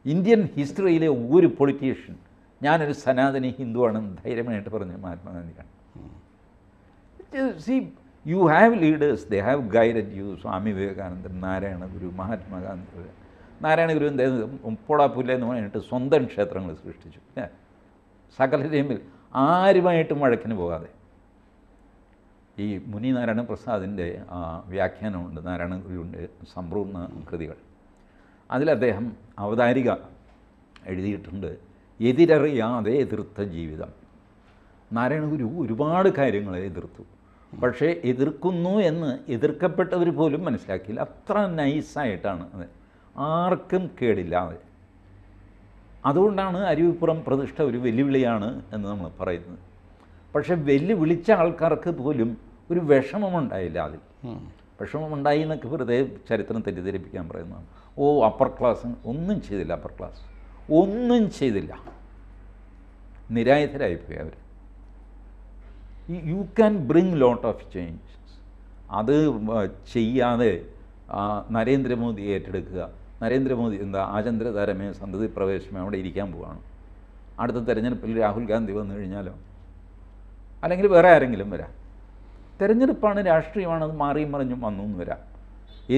ഇന്ത്യൻ ഹിസ്റ്ററിയിലെ ഒരു പൊളിറ്റീഷ്യൻ ഞാനൊരു സനാതനി ഹിന്ദുവാണെന്ന് ധൈര്യമായിട്ട് പറഞ്ഞത് മഹാത്മാഗാന്ധിയാണ്. See you have leaders, they have guided you. Swami Vivekanandan, Narayana Guru, Mahatma Gandhi. Narayana Guru എന്തായാലും പൊടാപ്പുല്ല എന്ന് പറഞ്ഞിട്ട് സ്വന്തം ക്ഷേത്രങ്ങൾ സൃഷ്ടിച്ചു. സകലരെയും ആരുമായിട്ടും വഴക്കിന് പോകാതെ. ഈ മുനി നാരായണ പ്രസാദിൻ്റെ വ്യാഖ്യാനമുണ്ട്, നാരായണ ഗുരുവിൻ്റെ സമ്പൂർണ്ണ കൃതികൾ. അതിൽ അദ്ദേഹം അവതാരിക എഴുതിയിട്ടുണ്ട്, എതിരറിയാതെ എതിർത്ത ജീവിതം. നാരായണ ഗുരു ഒരുപാട് കാര്യങ്ങളെ എതിർത്തു. പക്ഷേ എതിർക്കുന്നു എന്ന് എതിർക്കപ്പെട്ടവർ പോലും മനസ്സിലാക്കിയില്ല. അത്ര നൈസായിട്ടാണ് അത്, ആർക്കും കേടില്ലാതെ. അതുകൊണ്ടാണ് അരുവിപ്പുറം പ്രതിഷ്ഠ ഒരു വെല്ലുവിളിയാണ് എന്ന് നമ്മൾ പറയുന്നത്. പക്ഷേ വെല്ലുവിളിച്ച ആൾക്കാർക്ക് പോലും ഒരു വിഷമമുണ്ടായില്ല. അതിൽ വിഷമമുണ്ടായി എന്നൊക്കെ വെറുതെ ചരിത്രം തെറ്റിദ്ധരിപ്പിക്കാൻ പറയുന്നതാണ്. ഓ അപ്പർ ക്ലാസ് ഒന്നും ചെയ്തില്ല, അപ്പർ ക്ലാസ് ഒന്നും ചെയ്തില്ല, നിരായുധരായിപ്പോയി അവർ. You can bring lot of changes. അത് ചെയ്യാതെ നരേന്ദ്രമോദി ഏറ്റെടുക്കുക. നരേന്ദ്രമോദി എന്താ ആചന്ദ്രതാരമേ സന്തതി പ്രവേശമേ അവിടെ ഇരിക്കാൻ പോവുകയാണ്. അടുത്ത തെരഞ്ഞെടുപ്പിൽ രാഹുൽ ഗാന്ധി വന്നു കഴിഞ്ഞാലോ അല്ലെങ്കിൽ വേറെ ആരെങ്കിലും വരാം. തെരഞ്ഞെടുപ്പാണ്, രാഷ്ട്രീയമാണ്, അത് മാറിയും മറിഞ്ഞും വന്നു എന്ന് വരാം.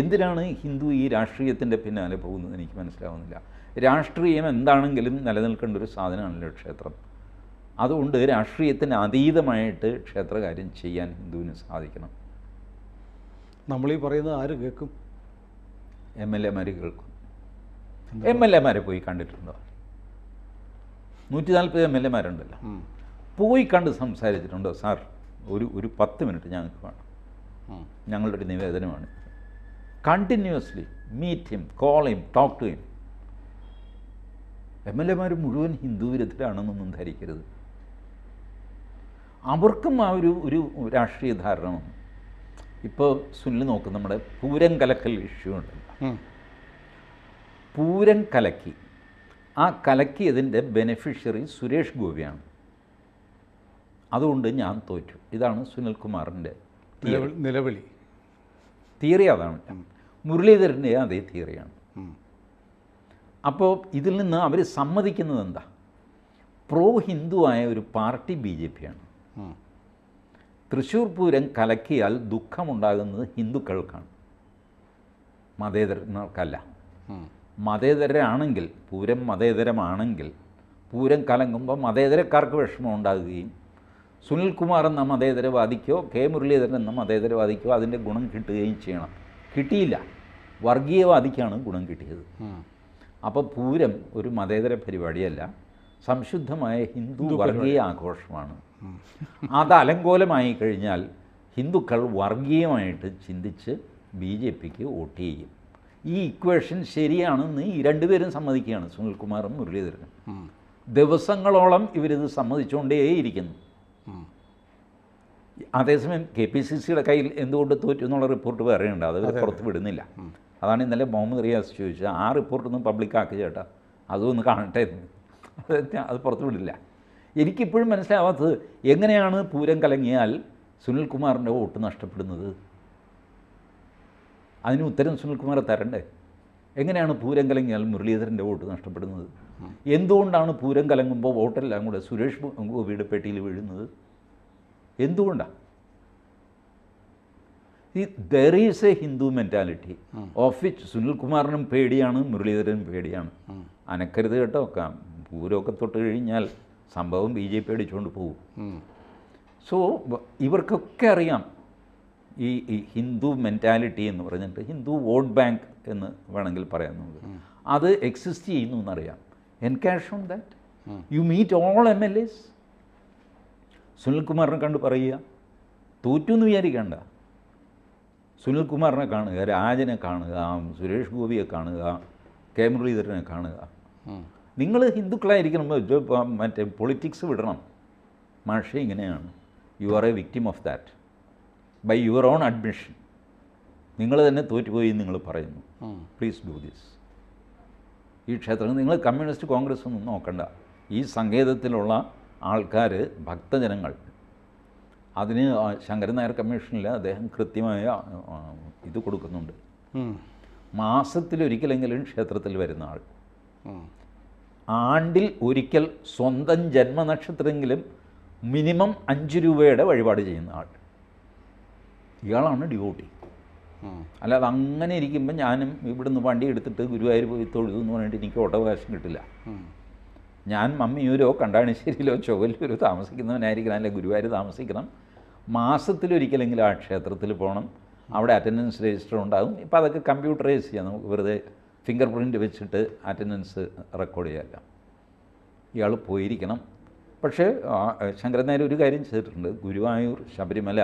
എന്തിനാണ് ഹിന്ദു ഈ രാഷ്ട്രീയത്തിൻ്റെ പിന്നാലെ പോകുന്നത് എനിക്ക് മനസ്സിലാവുന്നില്ല. രാഷ്ട്രീയം എന്താണെങ്കിലും നിലനിൽക്കേണ്ട ഒരു സാധനമാണല്ലോ ക്ഷേത്രം. അതുകൊണ്ട് രാഷ്ട്രീയത്തിന് അതീതമായിട്ട് ക്ഷേത്രകാര്യം ചെയ്യാൻ ഹിന്ദുവിന് സാധിക്കണം. നമ്മളീ പറയുന്നത് ആര് കേൾക്കും? MLA-മാർ കേൾക്കും. MLA-മാരെ പോയി കണ്ടിട്ടുണ്ടോ? 140 MLA-മാരുണ്ടല്ലോ. പോയി കണ്ട് സംസാരിച്ചിട്ടുണ്ടോ? സാർ ഒരു 10 മിനിറ്റ് ഞങ്ങൾക്ക് വേണം, ഞങ്ങളുടെ ഒരു നിവേദനമാണ്. Continuously meet him, call him, talk to him. MLA-മാർ മുഴുവൻ ഹിന്ദു വിരുദ്ധരാണെന്നൊന്നും ധരിക്കരുത്. അവർക്കും ആ ഒരു രാഷ്ട്രീയ ധാരണ. ഇപ്പോൾ സുനിൽ നോക്കും, നമ്മുടെ പൂരം കലക്കൽ ഇഷ്യൂ ഉണ്ടല്ലോ. പൂരം കലക്കി, ആ കലക്കിയതിൻ്റെ ബെനിഫിഷ്യറി സുരേഷ് ഗോപിയാണ്. അതുകൊണ്ട് ഞാൻ തോറ്റു. ഇതാണ് സുനിൽകുമാറിൻ്റെ നിലവിളി തിയറി. അതാണ് മുരളീധരൻ്റെ അതേ തിയറിയാണ്. അപ്പോൾ ഇതിൽ നിന്ന് അവർ സമ്മതിക്കുന്നത് എന്താ? പ്രോ ഹിന്ദുവായ ഒരു പാർട്ടി BJP ആണ്. തൃശ്ശൂർ പൂരം കലക്കിയാൽ ദുഃഖമുണ്ടാകുന്നത് ഹിന്ദുക്കൾക്കാണ്, മതേതരങ്ങൾക്കല്ല. മതേതരമാണെങ്കിൽ, പൂരം മതേതരമാണെങ്കിൽ പൂരം കലങ്ങുമ്പോൾ മതേതരക്കാർക്ക് വിഷമം ഉണ്ടാകുകയും സുനിൽകുമാർ എന്ന മതേതരവാദിക്കോ K. മുരളീധരൻ എന്ന മതേതരവാദിക്കോ അതിൻ്റെ ഗുണം കിട്ടുകയും ചെയ്യണം. കിട്ടിയില്ല, വർഗീയവാദിക്കാണ് ഗുണം കിട്ടിയത്. അപ്പോൾ പൂരം ഒരു മതേതര പരിപാടിയല്ല, സംശുദ്ധമായ ഹിന്ദു വർഗീയ ആഘോഷമാണ്. അത് അലങ്കോലമായി കഴിഞ്ഞാൽ ഹിന്ദുക്കൾ വർഗീയമായിട്ട് ചിന്തിച്ച് BJPക്ക് വോട്ട് ചെയ്യും. ഈ ഇക്വേഷൻ ശരിയാണെന്ന് ഈ രണ്ടുപേരും സമ്മതിക്കുകയാണ്, സുനിൽകുമാറും മുരളീധരനും. ദിവസങ്ങളോളം ഇവരിത് സമ്മതിച്ചുകൊണ്ടേയിരിക്കുന്നു. അതേസമയം KPCCയുടെ കയ്യിൽ എന്തുകൊണ്ട് തോറ്റു എന്നുള്ള റിപ്പോർട്ട് വേറെയുണ്ട്, അത് പുറത്ത് വിടുന്നില്ല. അതാണ് ഇന്നലെ മുഹമ്മദ് റിയാസ് ചോദിച്ചത്, ആ റിപ്പോർട്ടൊന്നും പബ്ലിക്കാക്കി ചേട്ടാ, അതൊന്ന് കാണട്ടെ. അത് പുറത്ത് വിടില്ല. എനിക്കിപ്പോഴും മനസ്സിലാവാത്തത്, എങ്ങനെയാണ് പൂരം കലങ്ങിയാൽ സുനിൽകുമാറിൻ്റെ വോട്ട് നഷ്ടപ്പെടുന്നത്? അതിന് ഉത്തരം സുനിൽകുമാർ തരണ്ടേ? എങ്ങനെയാണ് പൂരം കലങ്ങിയാൽ മുരളീധരൻ്റെ വോട്ട് നഷ്ടപ്പെടുന്നത്? എന്തുകൊണ്ടാണ് പൂരം കലങ്ങുമ്പോൾ വോട്ടെല്ലാം കൂടെ സുരേഷ് ഗോപിയുടെ പെട്ടിയിൽ വീഴുന്നത്? എന്തുകൊണ്ടാണ്? There is a Hindu mentality of which സുനിൽകുമാറിനും പേടിയാണ്, മുരളീധരനും പേടിയാണ്. അനക്കരുത് കേട്ടോ, പൂരമൊക്കെ തൊട്ട് കഴിഞ്ഞാൽ സംഭവം BJP അടിച്ചുകൊണ്ട് പോകും. സോ ഇവർക്കൊക്കെ അറിയാം ഈ ഹിന്ദു മെൻറ്റാലിറ്റി എന്ന് പറഞ്ഞിട്ട്, ഹിന്ദു വോട്ട് ബാങ്ക് എന്ന് വേണമെങ്കിൽ പറയാം നമുക്ക്, അത് എക്സിസ്റ്റ് ചെയ്യുന്നു എന്നറിയാം. Encash on that. You meet all MLAs. സുനിൽകുമാറിനെ കണ്ട് പറയുക, തോറ്റു എന്ന് വിചാരിക്കേണ്ട. സുനിൽകുമാറിനെ കാണുക, രാജനെ കാണുക, സുരേഷ് ഗോപിയെ കാണുക, K. മുരളീധരനെ കാണുക. നിങ്ങൾ ഹിന്ദുക്കളായിരിക്കണം, മറ്റേ പൊളിറ്റിക്സ് വിടണം. മാഷേ ഇങ്ങനെയാണ്, you are a victim of that by your own admission. നിങ്ങൾ തന്നെ തോറ്റുപോയി നിങ്ങൾ പറയുന്നു. Please do this. ഈ ക്ഷേത്രങ്ങൾ നിങ്ങൾ കമ്മ്യൂണിസ്റ്റ് കോൺഗ്രസ് ഒന്നും നോക്കണ്ട. ഈ സങ്കേതത്തിലുള്ള ആൾക്കാർ, ഭക്തജനങ്ങൾ, അതിന് ശങ്കരൻ നായർ കമ്മീഷനിൽ അദ്ദേഹം കൃത്യമായ ഇത് കൊടുക്കുന്നുണ്ട്. മാസത്തിലൊരിക്കലെങ്കിലും ക്ഷേത്രത്തിൽ വരുന്ന ആൾ, ആണ്ടിൽ ഒരിക്കൽ സ്വന്തം ജന്മനക്ഷത്രമെങ്കിലും മിനിമം 5 രൂപയുടെ വഴിപാട് ചെയ്യുന്ന ആൾ, ഇയാളാണ് ഡ്യൂട്ടി. അല്ലാതെ അങ്ങനെ ഇരിക്കുമ്പോൾ ഞാനും ഇവിടുന്ന് വണ്ടി എടുത്തിട്ട് ഗുരുവായൂർ പോയി തൊഴുതു എന്ന് പറഞ്ഞിട്ട് എനിക്ക് ഓട്ടോവകാശം കിട്ടില്ല. ഞാൻ മമ്മിയൂരോ കണ്ടാണിശ്ശേരിയിലോ ചൊവ്വല്ലൂരോ താമസിക്കുന്നവനായിരിക്കണം, അല്ലെങ്കിൽ ഗുരുവായൂർ താമസിക്കണം. മാസത്തിലൊരിക്കലെങ്കിലും ആ ക്ഷേത്രത്തിൽ പോകണം. അവിടെ അറ്റൻഡൻസ് രജിസ്റ്റർ ഉണ്ടാകും. ഇപ്പോൾ അതൊക്കെ കമ്പ്യൂട്ടറൈസ് ചെയ്യാം, നമുക്ക് വെറുതെ ഫിംഗർ പ്രിൻ്റ് വെച്ചിട്ട് അറ്റൻഡൻസ് റെക്കോർഡ് ചെയ്യാം. ഇയാൾ പോയിരിക്കണം. പക്ഷേ ശങ്കരൻ നായർ ഒരു കാര്യം ചെയ്തിട്ടുണ്ട്. ഗുരുവായൂർ, ശബരിമല,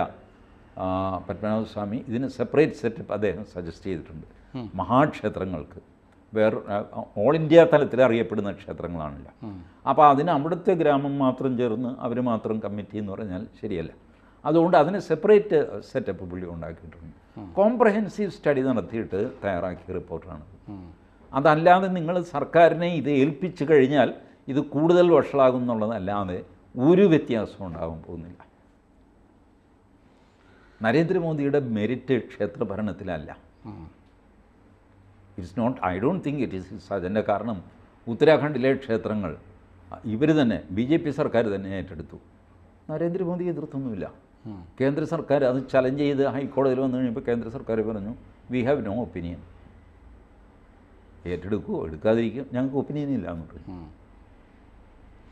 പത്മനാഭസ്വാമി ഇതിന് സെപ്പറേറ്റ് സെറ്റപ്പ് അദ്ദേഹം സജസ്റ്റ് ചെയ്തിട്ടുണ്ട്. മഹാക്ഷേത്രങ്ങൾക്ക് വേറെ ഓൾ ഇന്ത്യ തലത്തിൽ അറിയപ്പെടുന്ന ക്ഷേത്രങ്ങളാണല്ലോ. അപ്പോൾ അതിന് അവിടുത്തെ ഗ്രാമം മാത്രം ചേർന്ന് അവർ മാത്രം കമ്മിറ്റി എന്ന് പറഞ്ഞാൽ ശരിയല്ല. അതുകൊണ്ട് അതിന് സെപ്പറേറ്റ് സെറ്റപ്പ് പുള്ളി ഉണ്ടാക്കിയിട്ടുണ്ട്. കോംപ്രഹെൻസീവ് സ്റ്റഡി നടത്തിയിട്ട് തയ്യാറാക്കിയ റിപ്പോർട്ടാണ്. അതല്ലാതെ നിങ്ങൾ സർക്കാരിനെ ഇത് ഏൽപ്പിച്ചു കഴിഞ്ഞാൽ ഇത് കൂടുതൽ വഷളാകും എന്നുള്ളതല്ലാതെ ഒരു വ്യത്യാസവും ഉണ്ടാകാൻ പോകുന്നില്ല. നരേന്ദ്രമോദിയുടെ മെരിറ്റ് ക്ഷേത്ര ഭരണത്തിലല്ല. It's not, I don't think it is his agenda. കാരണം ഉത്തരാഖണ്ഡിലെ ക്ഷേത്രങ്ങൾ ഇവർ തന്നെ, BJP സർക്കാർ തന്നെ ഏറ്റെടുത്തു. നരേന്ദ്രമോദി എതിർത്തൊന്നുമില്ല. കേന്ദ്ര സർക്കാർ അത് ചലഞ്ച് ചെയ്ത് ഹൈക്കോടതിയിൽ വന്നു കഴിഞ്ഞപ്പോൾ കേന്ദ്ര സർക്കാർ പറഞ്ഞു വി ഹാവ് നോ ഒപ്പീനിയൻ. ഏറ്റെടുക്കുമോ എടുക്കാതിരിക്കും, ഞങ്ങൾക്ക് ഒപ്പീനിയൻ ഇല്ല എന്ന് പറഞ്ഞു.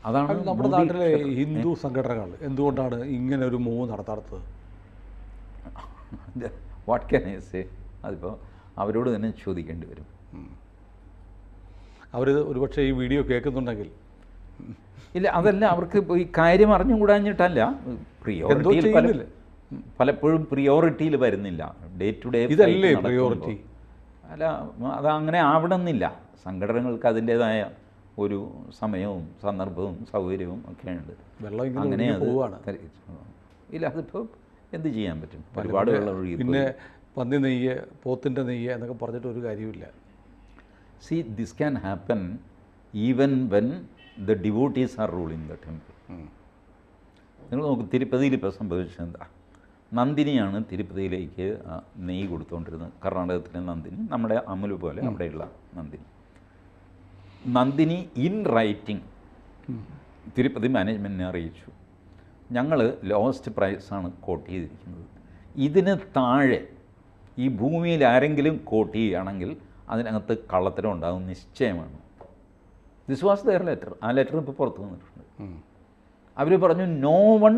അതാണ് നമ്മുടെ നാട്ടിലെ ഹിന്ദു സംഘടനകൾ എന്തുകൊണ്ടാണ് ഇങ്ങനെ ഒരു മൂവ് നടത്താത്തത്? What can I say? അതിപ്പോൾ അവരോട് തന്നെ ചോദിക്കേണ്ടി വരും. അവർ ഒരുപക്ഷെ ഈ വീഡിയോ കേൾക്കുന്നുണ്ടെങ്കിൽ ഇല്ല, അതല്ല, അവർക്ക് ഈ കാര്യം അറിഞ്ഞുകൂടാഞ്ഞിട്ടല്ല, പ്രിയോറിറ്റിയിൽ പലപ്പോഴും പ്രിയോറിറ്റിയിൽ വരുന്നില്ല. ഡേ ടു ഡേ ഇതല്ലേ പ്രിയോറിറ്റി? അല്ല, അതങ്ങനെ ആവണമെന്നില്ല. സംഘടനകൾക്ക് അതിൻ്റേതായ ഒരു സമയവും സന്ദർഭവും സൗകര്യവും ഒക്കെ ഉണ്ട്. അങ്ങനെ ഇല്ല, അതിപ്പോൾ എന്ത് ചെയ്യാൻ പറ്റും? ഒരുപാട് വെള്ളം ഒഴുകി. പിന്നെ പന്നി നെയ്യ്, പോത്തിൻ്റെ നെയ്യ് എന്നൊക്കെ പറഞ്ഞിട്ട് ഒരു കാര്യമില്ല. See, this can happen even when the devotees are ruling the temple. നിങ്ങൾ നോക്ക്, തിരുപ്പതിയിൽ ഇപ്പോൾ സംഭവിച്ചത് എന്താ? നന്ദിനിയാണ് തിരുപ്പതിയിലേക്ക് നെയ്യ് കൊടുത്തുകൊണ്ടിരുന്നത്. കർണാടകത്തിലെ നന്ദിനി, നമ്മുടെ അമുല് പോലെ അവിടെയുള്ള നന്ദിനി. നന്ദിനി ഇൻ റൈറ്റിംഗ് തിരുപ്പതി മാനേജ്മെൻറ്റിനെ അറിയിച്ചു, ഞങ്ങൾ ലോവസ്റ്റ് പ്രൈസാണ് കോട്ട് ചെയ്തിരിക്കുന്നത്. ഇതിന് താഴെ ഈ ഭൂമിയിൽ ആരെങ്കിലും കോട്ട് ചെയ്യുകയാണെങ്കിൽ അതിനകത്ത് കള്ളത്തരം ഉണ്ടാകും, നിശ്ചയമാണ്. This was their letter. ആ ലെറ്റർ ഇപ്പോൾ പുറത്ത് വന്നിട്ടുണ്ട്. അവർ പറഞ്ഞു no one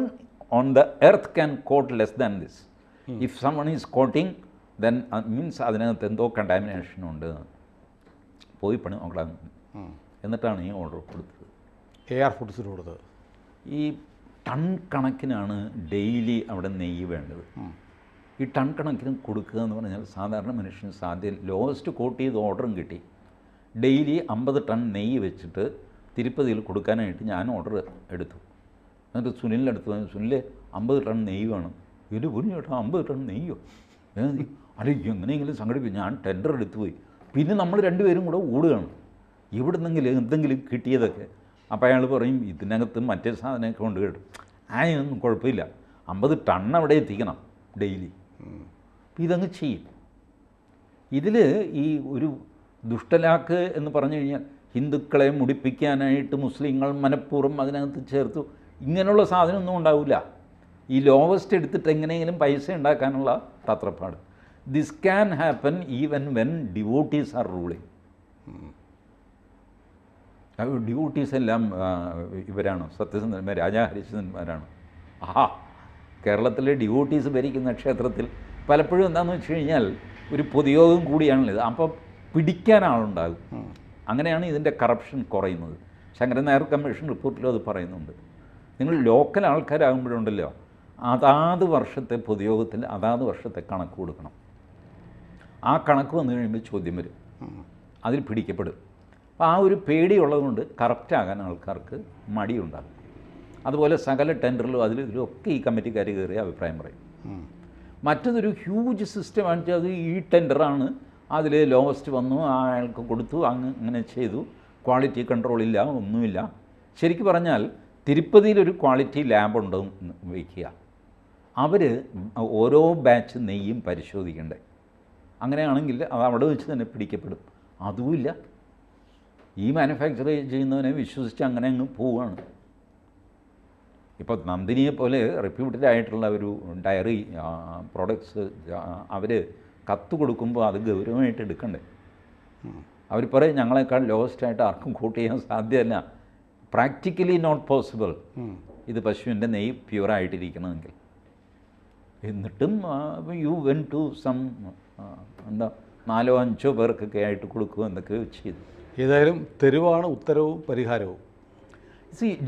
on the earth can quote less than this. If someone is quoting then means അതിനകത്ത് എന്തോ കണ്ടാമിനേഷൻ ഉണ്ട്, പോയി പണി നോക്കണം. എന്നിട്ടാണ് ഈ ഓർഡർ കൊടുത്തത്. AR ഫുഡ്സിന് കൊടുത്തത്. ഈ ടൺ കണക്കിനാണ് ഡെയിലി അവിടെ നെയ്യ് വേണ്ടത്. ഈ ടൺ കണക്കിന് കൊടുക്കുക എന്ന് പറഞ്ഞാൽ സാധാരണ മനുഷ്യന് സാധ്യം. ലോവസ്റ്റ് കോട്ട് ചെയ്ത് ഓർഡറും കിട്ടി. ഡെയിലി 50 ടൺ നെയ്യ് വെച്ചിട്ട് തിരുപ്പതിയിൽ കൊടുക്കാനായിട്ട് ഞാൻ ഓർഡർ എടുത്തു. എന്നിട്ട് സുനിലിൻ്റെ അടുത്ത് പറഞ്ഞു, സുനിൽ 50 ടൺ നെയ്യ് വേണം. ഇത് പറഞ്ഞു കേട്ടോ, 50 ടൺ നെയ്യോ? അല്ല, എങ്ങനെയെങ്കിലും സംഘടിപ്പിക്കും. ഞാൻ ടെൻഡർ എടുത്തു പോയി. പിന്നെ നമ്മൾ രണ്ടുപേരും കൂടെ ഓടുകയാണ്, ഇവിടെ നിന്നെങ്കിലും എന്തെങ്കിലും കിട്ടിയതൊക്കെ. അപ്പോൾ അയാൾ പറയും ഇതിനകത്ത് മറ്റേ സാധനമൊക്കെ കൊണ്ട് കേട്ടു. ഒന്നും കുഴപ്പമില്ല, 50 ടൺ അവിടെ എത്തിക്കണം ഡെയിലി. അപ്പോൾ ഇതങ്ങ് ചെയ്യും. ഇതിൽ ഈ ഒരു ദുഷ്ടലാക്ക് എന്ന് പറഞ്ഞു കഴിഞ്ഞാൽ ഹിന്ദുക്കളെ മുടിപ്പിക്കാനായിട്ട് മുസ്ലിങ്ങൾ മനഃപൂർവ്വം അതിനകത്ത് ചേർത്തു, ഇങ്ങനെയുള്ള സാധനമൊന്നും ഉണ്ടാവില്ല. ഈ ലോവസ്റ്റ് എടുത്തിട്ട് എങ്ങനെയെങ്കിലും പൈസ ഉണ്ടാക്കാനുള്ള തത്രപ്പാട്. This can happen even when devotees are ruling. Devotees എല്ലാം ഇവരാണ്, സത്യസന്ധന്മാർ, രാജാ ഹരിചന്ദ്രന്മാരാണ്. കേരളത്തിലെ ഡിവോട്ടീസ് ഭരിക്കുന്ന ക്ഷേത്രത്തിൽ പലപ്പോഴും എന്താണെന്ന് വെച്ച് കഴിഞ്ഞാൽ ഒരു പൊതുയോഗം കൂടിയാണല്ലോ, അപ്പം പിടിക്കാൻ ആളുണ്ടാകും. അങ്ങനെയാണ് ഇതിൻ്റെ കറപ്ഷൻ കുറയുന്നത്. ശങ്കരൻ നായർ കമ്മീഷൻ റിപ്പോർട്ടിലും അത് പറയുന്നുണ്ട്. നിങ്ങൾ ലോക്കൽ ആൾക്കാരാകുമ്പോഴുണ്ടല്ലോ, അതാത് വർഷത്തെ പൊതുയോഗത്തിൽ അതാത് വർഷത്തെ കണക്ക് കൊടുക്കണം. ആ കണക്ക് വന്നു കഴിയുമ്പോൾ ചോദ്യം വരും, അതിൽ പിടിക്കപ്പെടും. അപ്പോൾ ആ ഒരു പേടിയുള്ളതുകൊണ്ട് കറപ്റ്റാകാൻ ആൾക്കാർക്ക് മടിയുണ്ടാകും. അതുപോലെ സകല ടെൻഡറിലും ഇതിലും ഒക്കെ ഈ കമ്മിറ്റിക്കാർ കയറി അഭിപ്രായം പറയും. മറ്റതൊരു ഹ്യൂജ് സിസ്റ്റമാണ് വെച്ചാൽ അത് ഈ ടെൻഡറാണ്, അതിൽ ലോവസ്റ്റ് വന്നു, അയാൾക്ക് കൊടുത്തു, അങ്ങനെ ചെയ്തു, ക്വാളിറ്റി കൺട്രോളില്ല, ഒന്നുമില്ല. ശരിക്കും പറഞ്ഞാൽ തിരുപ്പതിയിലൊരു ക്വാളിറ്റി ലാബ് ഉണ്ടെന്ന് വയ്ക്കുക. അവർ ഓരോ ബാച്ച് നെയ്യും പരിശോധിക്കണ്ടേ. അങ്ങനെയാണെങ്കിൽ അത് അവിടെ വെച്ച് തന്നെ പിടിക്കപ്പെടും. അതുമില്ല. ഈ മാനുഫാക്ചർ ചെയ്യുന്നവനെ വിശ്വസിച്ച് അങ്ങനെ അങ്ങ് പോവുകയാണ്. ഇപ്പോൾ നന്ദിനിയെ പോലെ റെപ്യൂട്ടഡ് ആയിട്ടുള്ള ഒരു ഡയറി പ്രോഡക്ട്സ് അവർ കത്ത് കൊടുക്കുമ്പോൾ അത് ഗൗരവമായിട്ട് എടുക്കണ്ടേ. അവർ പറയും ഞങ്ങളെക്കാൾ ലോവസ്റ്റായിട്ട് ആർക്കും കോട്ട് ചെയ്യാൻ സാധ്യമല്ല, പ്രാക്ടിക്കലി നോട്ട് പോസിബിൾ ഇത് പശുവിൻ്റെ നെയ്യ് പ്യുവറായിട്ടിരിക്കണമെങ്കിൽ. എന്നിട്ടും യു വെൻ ടു സം എന്താ 4-5 പേർക്കൊക്കെ ആയിട്ട് കൊടുക്കുക എന്തൊക്കെയോ ചെയ്തു. ഏതായാലും തെരുവാണ് ഉത്തരവും പരിഹാരവും.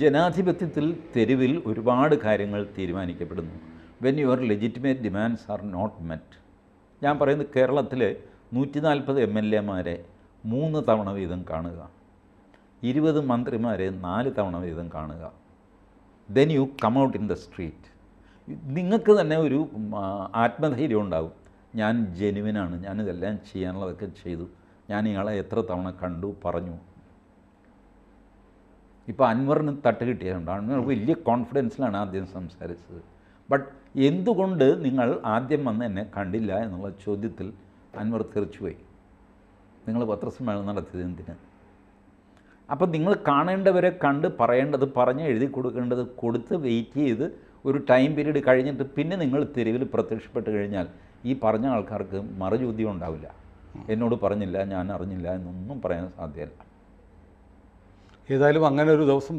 ജനാധിപത്യത്തിൽ തെരുവിൽ ഒരുപാട് കാര്യങ്ങൾ തീരുമാനിക്കപ്പെടുന്നു. When your legitimate demands are not met. ഞാൻ പറയുന്നത് കേരളത്തിലെ 140 MLA-മാരെ 3 തവണ വീതം കാണുക, 20 മന്ത്രിമാരെ 4 തവണ വീതം കാണുക. Then you come out in the street. നിങ്ങൾക്ക് തന്നെ ഒരു ആത്മധൈര്യം ഉണ്ടാകും. ഞാൻ ജെനുവിനാണ്, ഞാനിതെല്ലാം ചെയ്യാനുള്ളതൊക്കെ ചെയ്തു, ഞാൻ ഇയാളെ എത്ര തവണ കണ്ടു പറഞ്ഞു. ഇപ്പോൾ അൻവറിന് തട്ട് കിട്ടിയതുകൊണ്ട് അൻവർ വലിയ കോൺഫിഡൻസിലാണ് ആദ്യം സംസാരിച്ചത്. ബട്ട് എന്തുകൊണ്ട് നിങ്ങൾ ആദ്യം വന്ന് എന്നെ കണ്ടില്ല എന്നുള്ള ചോദ്യത്തിൽ അൻവർ തെറിച്ചുപോയി. നിങ്ങൾ പത്രസമ്മേളനം നടത്തിയത് എന്തിന്? അപ്പം നിങ്ങൾ കാണേണ്ടവരെ കണ്ട് പറയേണ്ടത് പറഞ്ഞ് എഴുതി കൊടുക്കേണ്ടത് കൊടുത്ത് വെയിറ്റ് ചെയ്ത് ഒരു ടൈം പീരീഡ് കഴിഞ്ഞിട്ട് പിന്നെ നിങ്ങൾ തെരുവിൽ പ്രത്യക്ഷപ്പെട്ട് കഴിഞ്ഞാൽ ഈ പറഞ്ഞ ആൾക്കാർക്ക് മറുചോദ്യം ഉണ്ടാവില്ല. എന്നോട് പറഞ്ഞില്ല, ഞാൻ അറിഞ്ഞില്ല എന്നൊന്നും പറയാൻ സാധ്യമല്ല. ഏതായാലും അങ്ങനെ ഒരു ദിവസം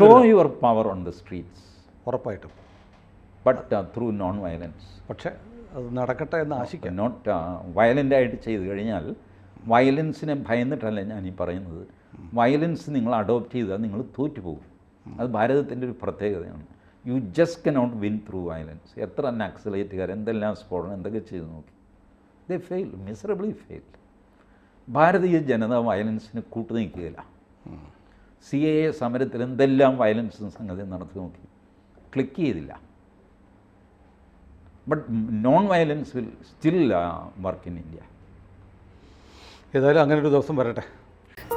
show your power on the streets, ഉറപ്പായിട്ടും, ബട്ട് ത്രൂ നോൺ വയലൻസ്. പക്ഷേ അത് നടക്കട്ടെ എന്ന് ആശിക്കാം. നോട്ട് വയലൻ്റായിട്ട് ചെയ്തു കഴിഞ്ഞാൽ, വയലൻസിനെ ഭയന്നിട്ടല്ല ഞാൻ ഈ പറയുന്നത്. വയലൻസ് നിങ്ങൾ അഡോപ്റ്റ് ചെയ്താൽ നിങ്ങൾ തോറ്റുപോകും. അത് ഭാരതത്തിൻ്റെ ഒരു പ്രത്യേകതയാണ്. You just cannot win through violence. എത്ര നക്സലേറ്റുകാർ എന്തെല്ലാം സ്ഫോടനം എന്തൊക്കെ ചെയ്തു നോക്കി, ദേ fail, miserably fail. Bharatiya Janata വയലൻസിന് കൂട്ടുനിൽക്കുകയില്ല. CAA സമരത്തിൽ എന്തെല്ലാം വയലൻസും സംഗതി നടത്തി നോക്കി, ക്ലിക്ക് ചെയ്തില്ല. But non violence will still work in India. ഏതായാലും അങ്ങനെ ഒരു ദിവസം വരട്ടെ.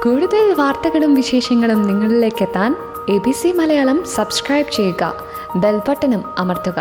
കൂടുതൽ വാർത്തകളും വിശേഷങ്ങളും നിങ്ങളിലേക്ക് എത്താൻ ABC മലയാളം സബ്സ്ക്രൈബ് ചെയ്യുക, ബെൽബട്ടനും അമർത്തുക.